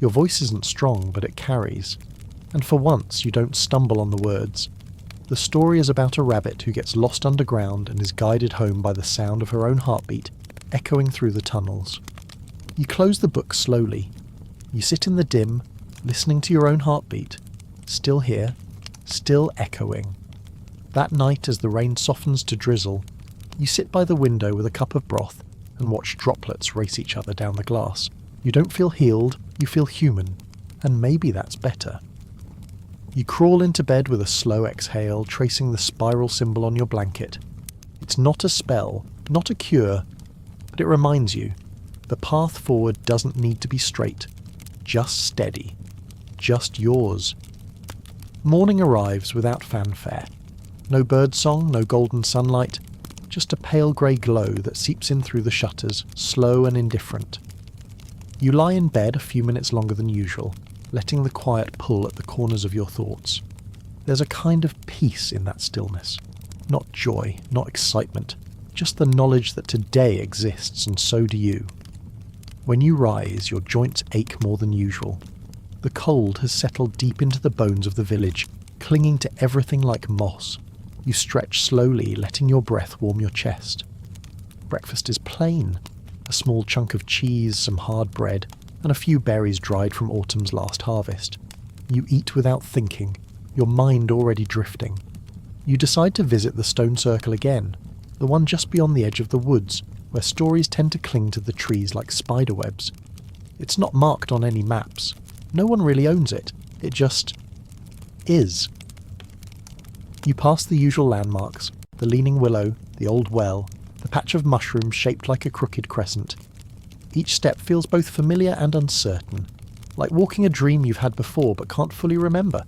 Your voice isn't strong, but it carries. And for once, you don't stumble on the words. The story is about a rabbit who gets lost underground and is guided home by the sound of her own heartbeat, echoing through the tunnels. You close the book slowly. You sit in the dim, listening to your own heartbeat. Still here, still echoing. That night, as the rain softens to drizzle, you sit by the window with a cup of broth and watch droplets race each other down the glass. You don't feel healed, you feel human, and maybe that's better. You crawl into bed with a slow exhale, tracing the spiral symbol on your blanket. It's not a spell, not a cure, but it reminds you, the path forward doesn't need to be straight, just steady, just yours. Morning arrives without fanfare. No birdsong, no golden sunlight, just a pale grey glow that seeps in through the shutters, slow and indifferent. You lie in bed a few minutes longer than usual, letting the quiet pull at the corners of your thoughts. There's a kind of peace in that stillness. Not joy, not excitement, just the knowledge that today exists and so do you. When you rise, your joints ache more than usual. The cold has settled deep into the bones of the village, clinging to everything like moss. You stretch slowly, letting your breath warm your chest. Breakfast is plain. A small chunk of cheese, some hard bread, and a few berries dried from autumn's last harvest. You eat without thinking, your mind already drifting. You decide to visit the stone circle again, the one just beyond the edge of the woods, where stories tend to cling to the trees like spiderwebs. It's not marked on any maps. No one really owns it. It just is. You pass the usual landmarks, the leaning willow, the old well, the patch of mushrooms shaped like a crooked crescent. Each step feels both familiar and uncertain, like walking a dream you've had before but can't fully remember.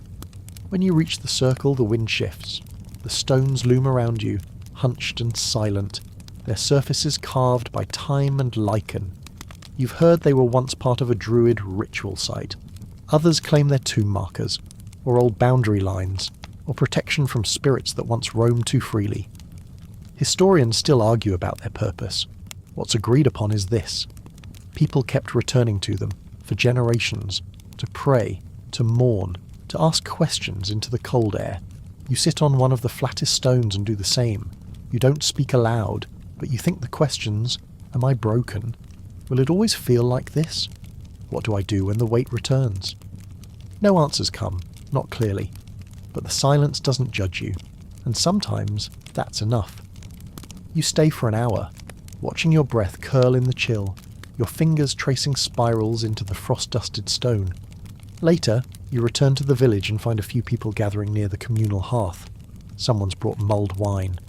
When you reach the circle, the wind shifts. The stones loom around you, hunched and silent, their surfaces carved by time and lichen. You've heard they were once part of a druid ritual site. Others claim they're tomb markers, or old boundary lines, or protection from spirits that once roamed too freely. Historians still argue about their purpose. What's agreed upon is this. People kept returning to them, for generations, to pray, to mourn, to ask questions into the cold air. You sit on one of the flattest stones and do the same. You don't speak aloud, but you think the questions, am I broken? Will it always feel like this? What do I do when the weight returns? No answers come, not clearly, but the silence doesn't judge you, and sometimes that's enough. You stay for an hour, watching your breath curl in the chill, your fingers tracing spirals into the frost-dusted stone. Later, you return to the village and find a few people gathering near the communal hearth. Someone's brought mulled wine.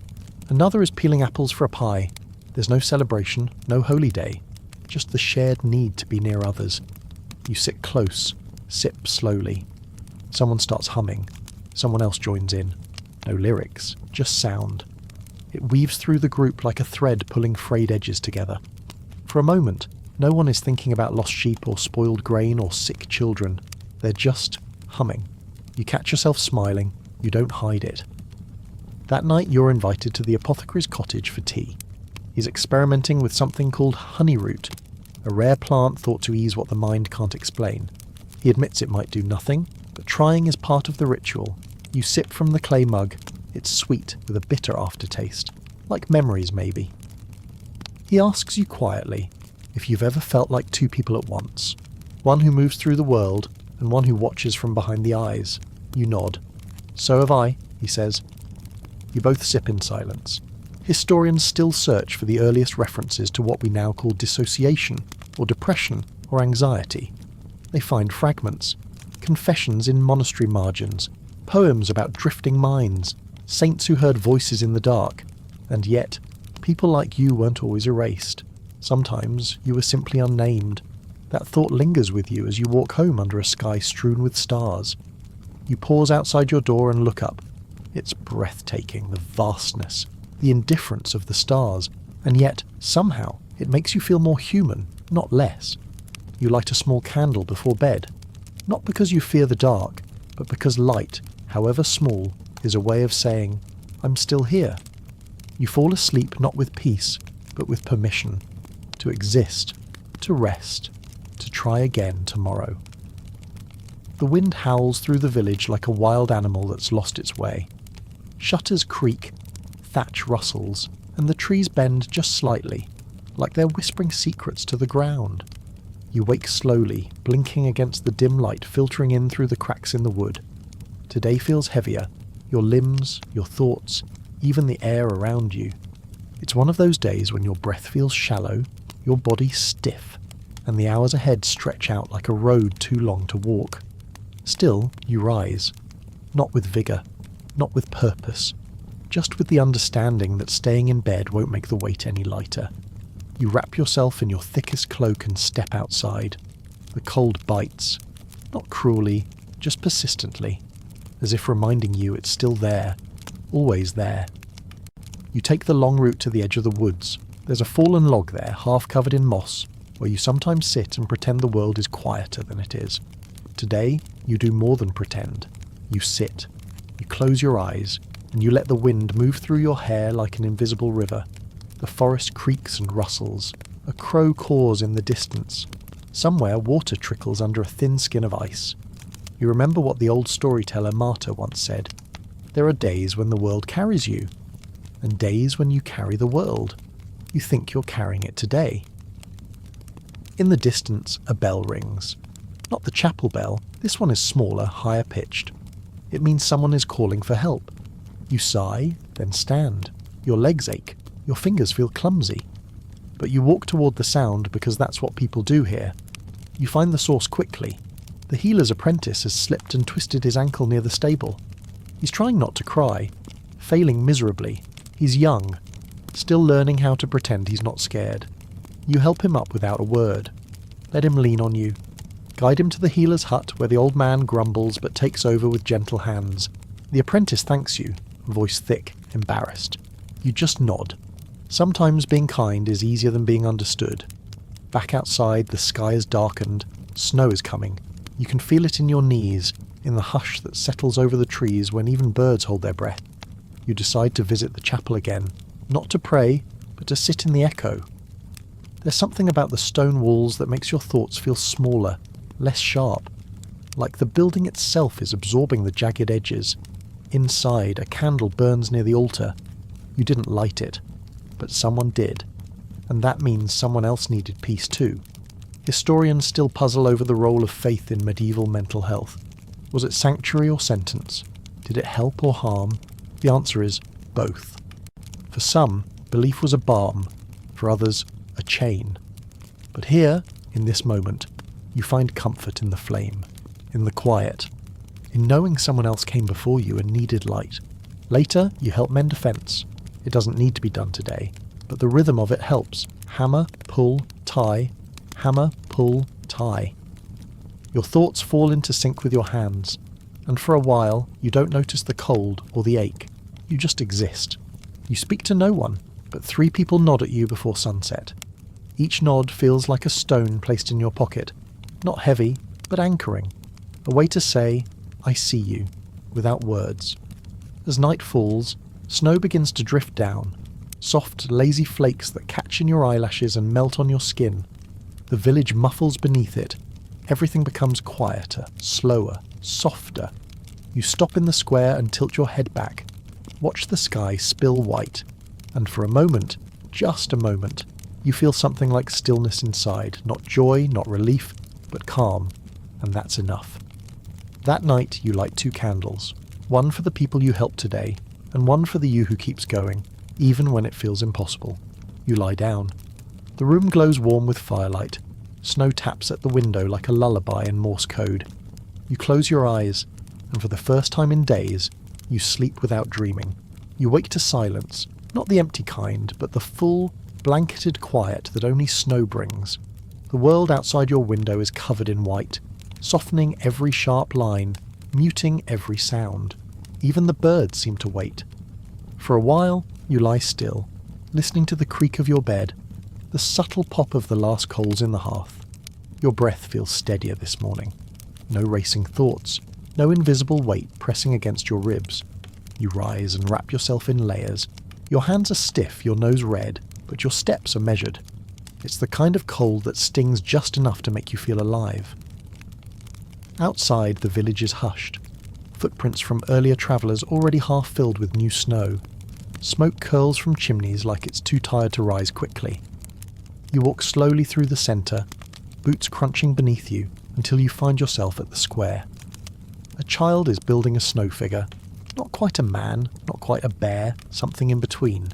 Another is peeling apples for a pie. There's no celebration, no holy day, just the shared need to be near others. You sit close, sip slowly. Someone starts humming. Someone else joins in. No lyrics, just sound. It weaves through the group like a thread pulling frayed edges together. For a moment, no one is thinking about lost sheep or spoiled grain or sick children. They're just humming. You catch yourself smiling. You don't hide it. That night you're invited to the apothecary's cottage for tea. He's experimenting with something called honey root, a rare plant thought to ease what the mind can't explain. He admits it might do nothing, but trying is part of the ritual. You sip from the clay mug. It's sweet with a bitter aftertaste, like memories maybe. He asks you quietly if you've ever felt like two people at once, one who moves through the world and one who watches from behind the eyes. You nod. So have I, he says. You both sip in silence. Historians still search for the earliest references to what we now call dissociation, or depression, or anxiety. They find fragments, confessions in monastery margins, poems about drifting minds, saints who heard voices in the dark, and yet, people like you weren't always erased. Sometimes you were simply unnamed. That thought lingers with you as you walk home under a sky strewn with stars. You pause outside your door and look up. It's breathtaking, the vastness, the indifference of the stars, and yet, somehow, it makes you feel more human, not less. You light a small candle before bed, not because you fear the dark, but because light, however small, is a way of saying, I'm still here. You fall asleep not with peace, but with permission, to exist, to rest, to try again tomorrow. The wind howls through the village like a wild animal that's lost its way. Shutters creak, thatch rustles, and the trees bend just slightly, like they're whispering secrets to the ground. You wake slowly, blinking against the dim light filtering in through the cracks in the wood. Today feels heavier, your limbs, your thoughts, even the air around you. It's one of those days when your breath feels shallow, your body stiff, and the hours ahead stretch out like a road too long to walk. Still, you rise, not with vigour, not with purpose, just with the understanding that staying in bed won't make the weight any lighter. You wrap yourself in your thickest cloak and step outside. The cold bites, not cruelly, just persistently, as if reminding you it's still there, always there. You take the long route to the edge of the woods. There's a fallen log there, half covered in moss, where you sometimes sit and pretend the world is quieter than it is. Today, you do more than pretend. You sit. You close your eyes, and you let the wind move through your hair like an invisible river. The forest creaks and rustles. A crow caws in the distance. Somewhere water trickles under a thin skin of ice. You remember what the old storyteller Marta once said. There are days when the world carries you, and days when you carry the world. You think you're carrying it today. In the distance, a bell rings. Not the chapel bell, this one is smaller, higher pitched. It means someone is calling for help. You sigh, then stand. Your legs ache, your fingers feel clumsy. But you walk toward the sound because that's what people do here. You find the source quickly. The healer's apprentice has slipped and twisted his ankle near the stable. He's trying not to cry, failing miserably. He's young, still learning how to pretend he's not scared. You help him up without a word. Let him lean on you. Guide him to the healer's hut where the old man grumbles but takes over with gentle hands. The apprentice thanks you, voice thick, embarrassed. You just nod. Sometimes being kind is easier than being understood. Back outside, the sky is darkened. Snow is coming. You can feel it in your knees, in the hush that settles over the trees when even birds hold their breath. You decide to visit the chapel again, not to pray, but to sit in the echo. There's something about the stone walls that makes your thoughts feel smaller, less sharp, like the building itself is absorbing the jagged edges. Inside, a candle burns near the altar. You didn't light it, but someone did, and that means someone else needed peace too. Historians still puzzle over the role of faith in medieval mental health. Was it sanctuary or sentence? Did it help or harm? The answer is both. For some, belief was a balm, for others, a chain. But here, in this moment, you find comfort in the flame, in the quiet, in knowing someone else came before you and needed light. Later, you help mend a fence. It doesn't need to be done today, but the rhythm of it helps. Hammer, pull, tie, hammer, pull, tie. Your thoughts fall into sync with your hands, and for a while, you don't notice the cold or the ache. You just exist. You speak to no one, but 3 people nod at you before sunset. Each nod feels like a stone placed in your pocket, not heavy, but anchoring. A way to say, I see you, without words. As night falls, snow begins to drift down, soft, lazy flakes that catch in your eyelashes and melt on your skin. The village muffles beneath it. Everything becomes quieter, slower, softer. You stop in the square and tilt your head back. Watch the sky spill white, and for a moment, just a moment, you feel something like stillness inside, not joy, not relief, but calm, and that's enough. That night you light 2 candles, one for the people you helped today, and one for the you who keeps going, even when it feels impossible. You lie down. The room glows warm with firelight. Snow taps at the window like a lullaby in Morse code. You close your eyes, and for the first time in days, you sleep without dreaming. You wake to silence, not the empty kind, but the full, blanketed quiet that only snow brings. The world outside your window is covered in white, softening every sharp line, muting every sound. Even the birds seem to wait. For a while, you lie still, listening to the creak of your bed, the subtle pop of the last coals in the hearth. Your breath feels steadier this morning. No racing thoughts, no invisible weight pressing against your ribs. You rise and wrap yourself in layers. Your hands are stiff, your nose red, but your steps are measured. It's the kind of cold that stings just enough to make you feel alive. Outside, the village is hushed. Footprints from earlier travellers already half filled with new snow. Smoke curls from chimneys like it's too tired to rise quickly. You walk slowly through the centre, boots crunching beneath you, until you find yourself at the square. A child is building a snow figure. Not quite a man, not quite a bear, something in between.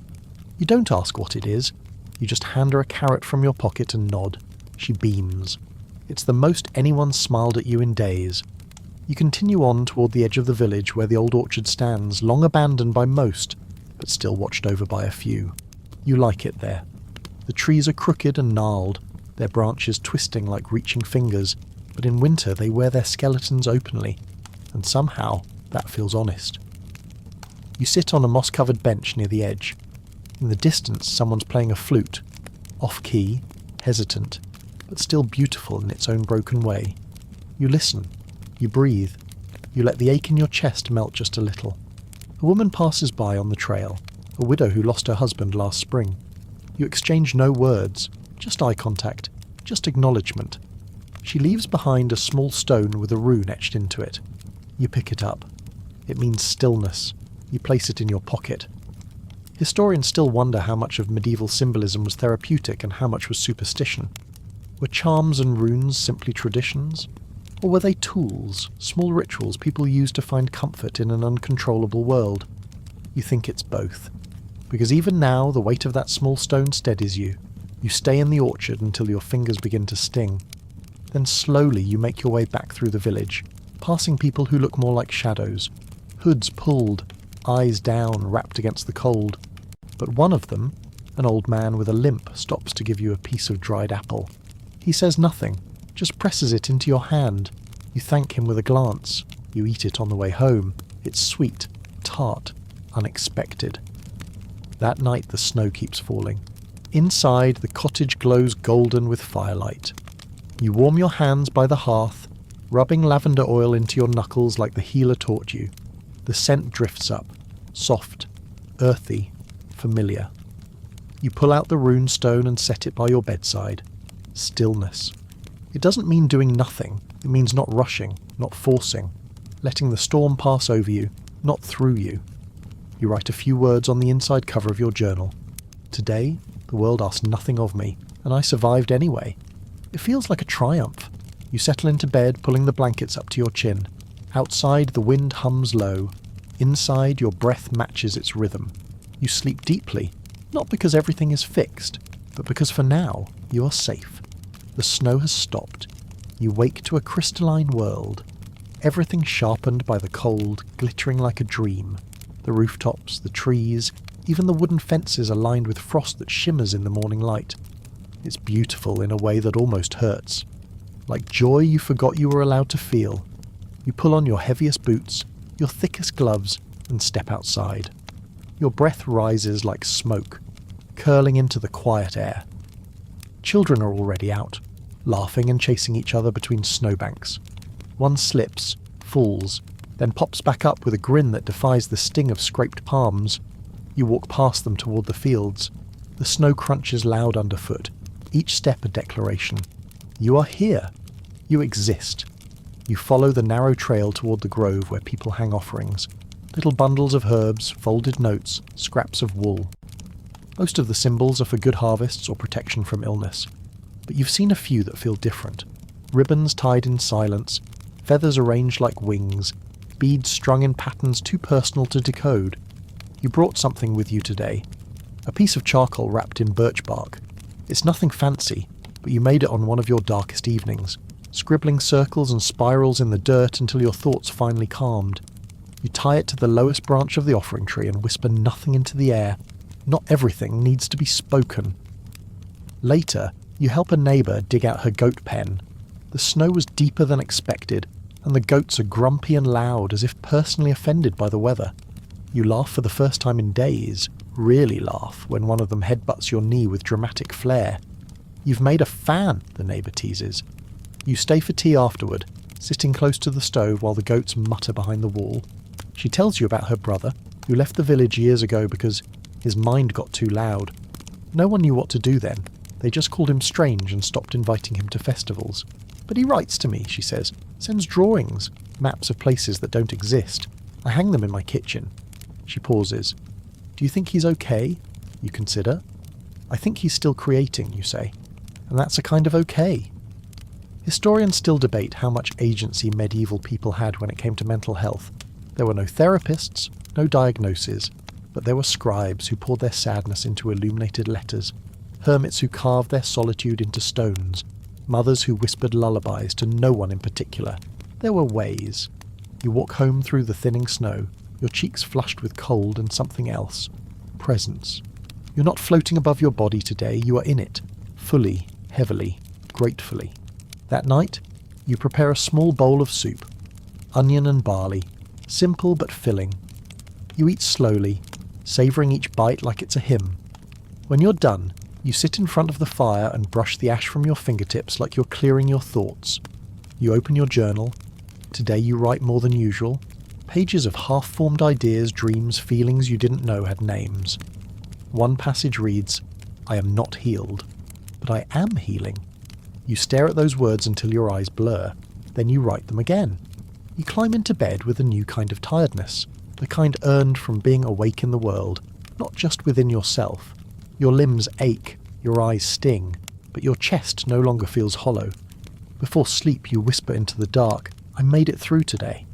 You don't ask what it is. You just hand her a carrot from your pocket and nod. She beams. It's the most anyone's smiled at you in days. You continue on toward the edge of the village where the old orchard stands, long abandoned by most, but still watched over by a few. You like it there. The trees are crooked and gnarled, their branches twisting like reaching fingers, but in winter they wear their skeletons openly, and somehow that feels honest. You sit on a moss-covered bench near the edge. In the distance, someone's playing a flute, off-key, hesitant, but still beautiful in its own broken way. You listen. You breathe. You let the ache in your chest melt just a little. A woman passes by on the trail, a widow who lost her husband last spring. You exchange no words, just eye contact, just acknowledgement. She leaves behind a small stone with a rune etched into it. You pick it up. It means stillness. You place it in your pocket. Historians still wonder how much of medieval symbolism was therapeutic and how much was superstition. Were charms and runes simply traditions? Or were they tools, small rituals people used to find comfort in an uncontrollable world? You think it's both. Because even now, the weight of that small stone steadies you. You stay in the orchard until your fingers begin to sting. Then slowly you make your way back through the village, passing people who look more like shadows. Hoods pulled, eyes down, wrapped against the cold. But one of them, an old man with a limp, stops to give you a piece of dried apple. He says nothing, just presses it into your hand. You thank him with a glance. You eat it on the way home. It's sweet, tart, unexpected. That night the snow keeps falling. Inside, the cottage glows golden with firelight. You warm your hands by the hearth, rubbing lavender oil into your knuckles like the healer taught you. The scent drifts up, soft, earthy, familiar. You pull out the rune stone and set it by your bedside. Stillness. It doesn't mean doing nothing. It means not rushing, not forcing, letting the storm pass over you, not through you. You write a few words on the inside cover of your journal. Today, the world asked nothing of me, and I survived anyway. It feels like a triumph. You settle into bed, pulling the blankets up to your chin. Outside, the wind hums low. Inside, your breath matches its rhythm. You sleep deeply, not because everything is fixed, but because for now, you are safe. The snow has stopped. You wake to a crystalline world. Everything sharpened by the cold, glittering like a dream. The rooftops, the trees, even the wooden fences are lined with frost that shimmers in the morning light. It's beautiful in a way that almost hurts. Like joy you forgot you were allowed to feel. You pull on your heaviest boots, your thickest gloves, and step outside. Your breath rises like smoke, curling into the quiet air. Children are already out, laughing and chasing each other between snowbanks. One slips, falls, then pops back up with a grin that defies the sting of scraped palms. You walk past them toward the fields. The snow crunches loud underfoot, each step a declaration. You are here. You exist. You follow the narrow trail toward the grove where people hang offerings. Little bundles of herbs, folded notes, scraps of wool. Most of the symbols are for good harvests or protection from illness. But you've seen a few that feel different. Ribbons tied in silence, feathers arranged like wings, beads strung in patterns too personal to decode. You brought something with you today. A piece of charcoal wrapped in birch bark. It's nothing fancy, but you made it on one of your darkest evenings, scribbling circles and spirals in the dirt until your thoughts finally calmed. You tie it to the lowest branch of the offering tree and whisper nothing into the air. Not everything needs to be spoken. Later, You help a neighbour dig out her goat pen. The snow was deeper than expected, and the goats are grumpy and loud as if personally offended by the weather. You laugh for the first time in days, really laugh, when one of them headbutts your knee with dramatic flair. You've made a fan, the neighbour teases. You stay for tea afterward, sitting close to the stove while the goats mutter behind the wall. She tells you about her brother, who left the village years ago because his mind got too loud. No one knew what to do then. They just called him strange and stopped inviting him to festivals. But he writes to me, she says, sends drawings, maps of places that don't exist. I hang them in my kitchen. She pauses. Do you think he's okay? You consider. I think he's still creating, you say. And that's a kind of okay. Historians still debate how much agency medieval people had when it came to mental health. There were no therapists, no diagnoses, but there were scribes who poured their sadness into illuminated letters, hermits who carved their solitude into stones, mothers who whispered lullabies to no one in particular. There were ways. You walk home through the thinning snow, your cheeks flushed with cold and something else. Presence. You're not floating above your body today, you are in it. Fully, heavily, gratefully. That night, you prepare a small bowl of soup. Onion and barley. Simple but filling. You eat slowly, savouring each bite like it's a hymn. When you're done, you sit in front of the fire and brush the ash from your fingertips like you're clearing your thoughts. You open your journal. Today you write more than usual. Pages of half-formed ideas, dreams, feelings you didn't know had names. One passage reads, I am not healed, but I am healing. You stare at those words until your eyes blur. Then you write them again. You climb into bed with a new kind of tiredness, the kind earned from being awake in the world, not just within yourself. Your limbs ache, your eyes sting, but your chest no longer feels hollow. Before sleep you whisper into the dark, I made it through today.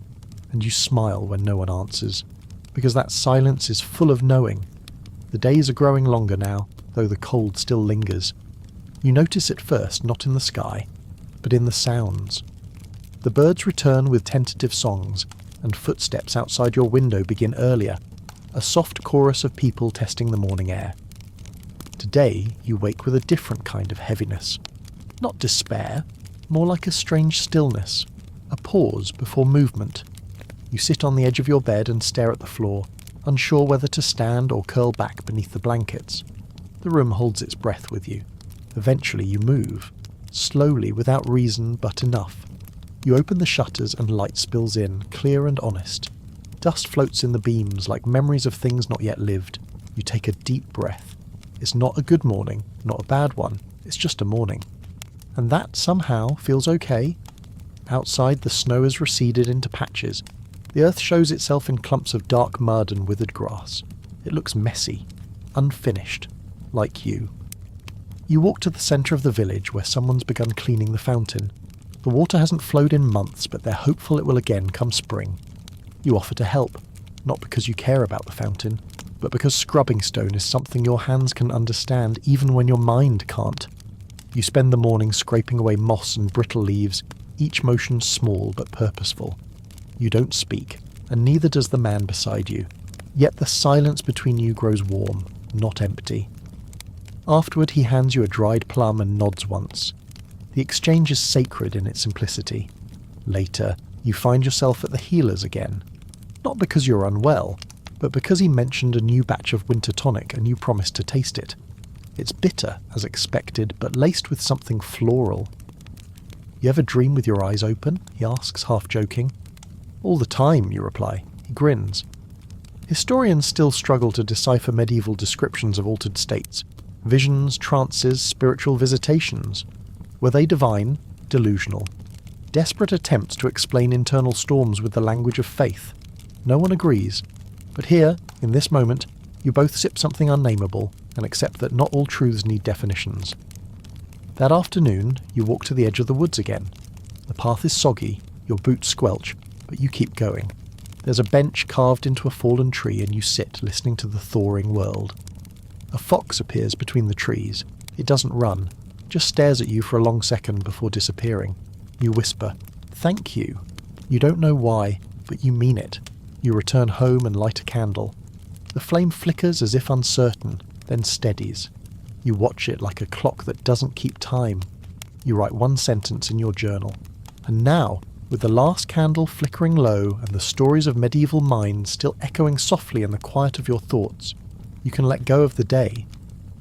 And you smile when no one answers, because that silence is full of knowing. The days are growing longer now, though the cold still lingers. You notice it first not in the sky, but in the sounds. The birds return with tentative songs, and footsteps outside your window begin earlier, a soft chorus of people testing the morning air. Today you wake with a different kind of heaviness. Not despair, more like a strange stillness, a pause before movement. You sit on the edge of your bed and stare at the floor, unsure whether to stand or curl back beneath the blankets. The room holds its breath with you. Eventually you move, slowly without reason but enough. You open the shutters and light spills in, clear and honest. Dust floats in the beams like memories of things not yet lived. You take a deep breath. It's not a good morning, not a bad one, it's just a morning. And that somehow feels okay. Outside the snow has receded into patches. The earth shows itself in clumps of dark mud and withered grass. It looks messy, unfinished, like you. You walk to the centre of the village where someone's begun cleaning the fountain. The water hasn't flowed in months, but they're hopeful it will again come spring. You offer to help, not because you care about the fountain, but because scrubbing stone is something your hands can understand even when your mind can't. You spend the morning scraping away moss and brittle leaves, each motion small but purposeful. You don't speak, and neither does the man beside you. Yet the silence between you grows warm, not empty. Afterward he hands you a dried plum and nods once. The exchange is sacred in its simplicity. Later, you find yourself at the healer's again. Not because you're unwell, but because he mentioned a new batch of winter tonic and you promised to taste it. It's bitter, as expected, but laced with something floral. You ever dream with your eyes open? He asks, half joking. All the time, you reply. He grins. Historians still struggle to decipher medieval descriptions of altered states. Visions, trances, spiritual visitations. Were they divine? Delusional? Desperate attempts to explain internal storms with the language of faith. No one agrees. But here, in this moment, you both sip something unnameable and accept that not all truths need definitions. That afternoon, you walk to the edge of the woods again. The path is soggy, your boots squelch, but you keep going. There's a bench carved into a fallen tree and you sit listening to the thawing world. A fox appears between the trees. It doesn't run, just stares at you for a long second before disappearing. You whisper, "Thank you." You don't know why, but you mean it. You return home and light a candle. The flame flickers as if uncertain, then steadies. You watch it like a clock that doesn't keep time. You write one sentence in your journal. And now, with the last candle flickering low and the stories of medieval minds still echoing softly in the quiet of your thoughts, you can let go of the day.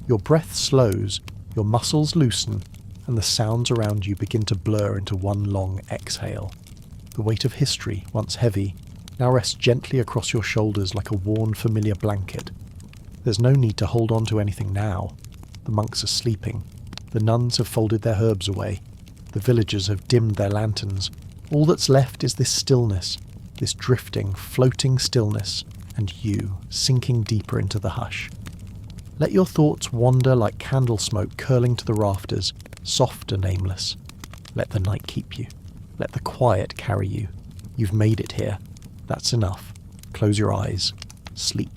Your breath slows, your muscles loosen, and the sounds around you begin to blur into one long exhale. The weight of history, once heavy, now rests gently across your shoulders like a worn, familiar blanket. There's no need to hold on to anything now. The monks are sleeping. The nuns have folded their herbs away. The villagers have dimmed their lanterns. All that's left is this stillness, this drifting, floating stillness, and you sinking deeper into the hush. Let your thoughts wander like candle smoke curling to the rafters, soft and aimless. Let the night keep you. Let the quiet carry you. You've made it here. That's enough. Close your eyes. Sleep.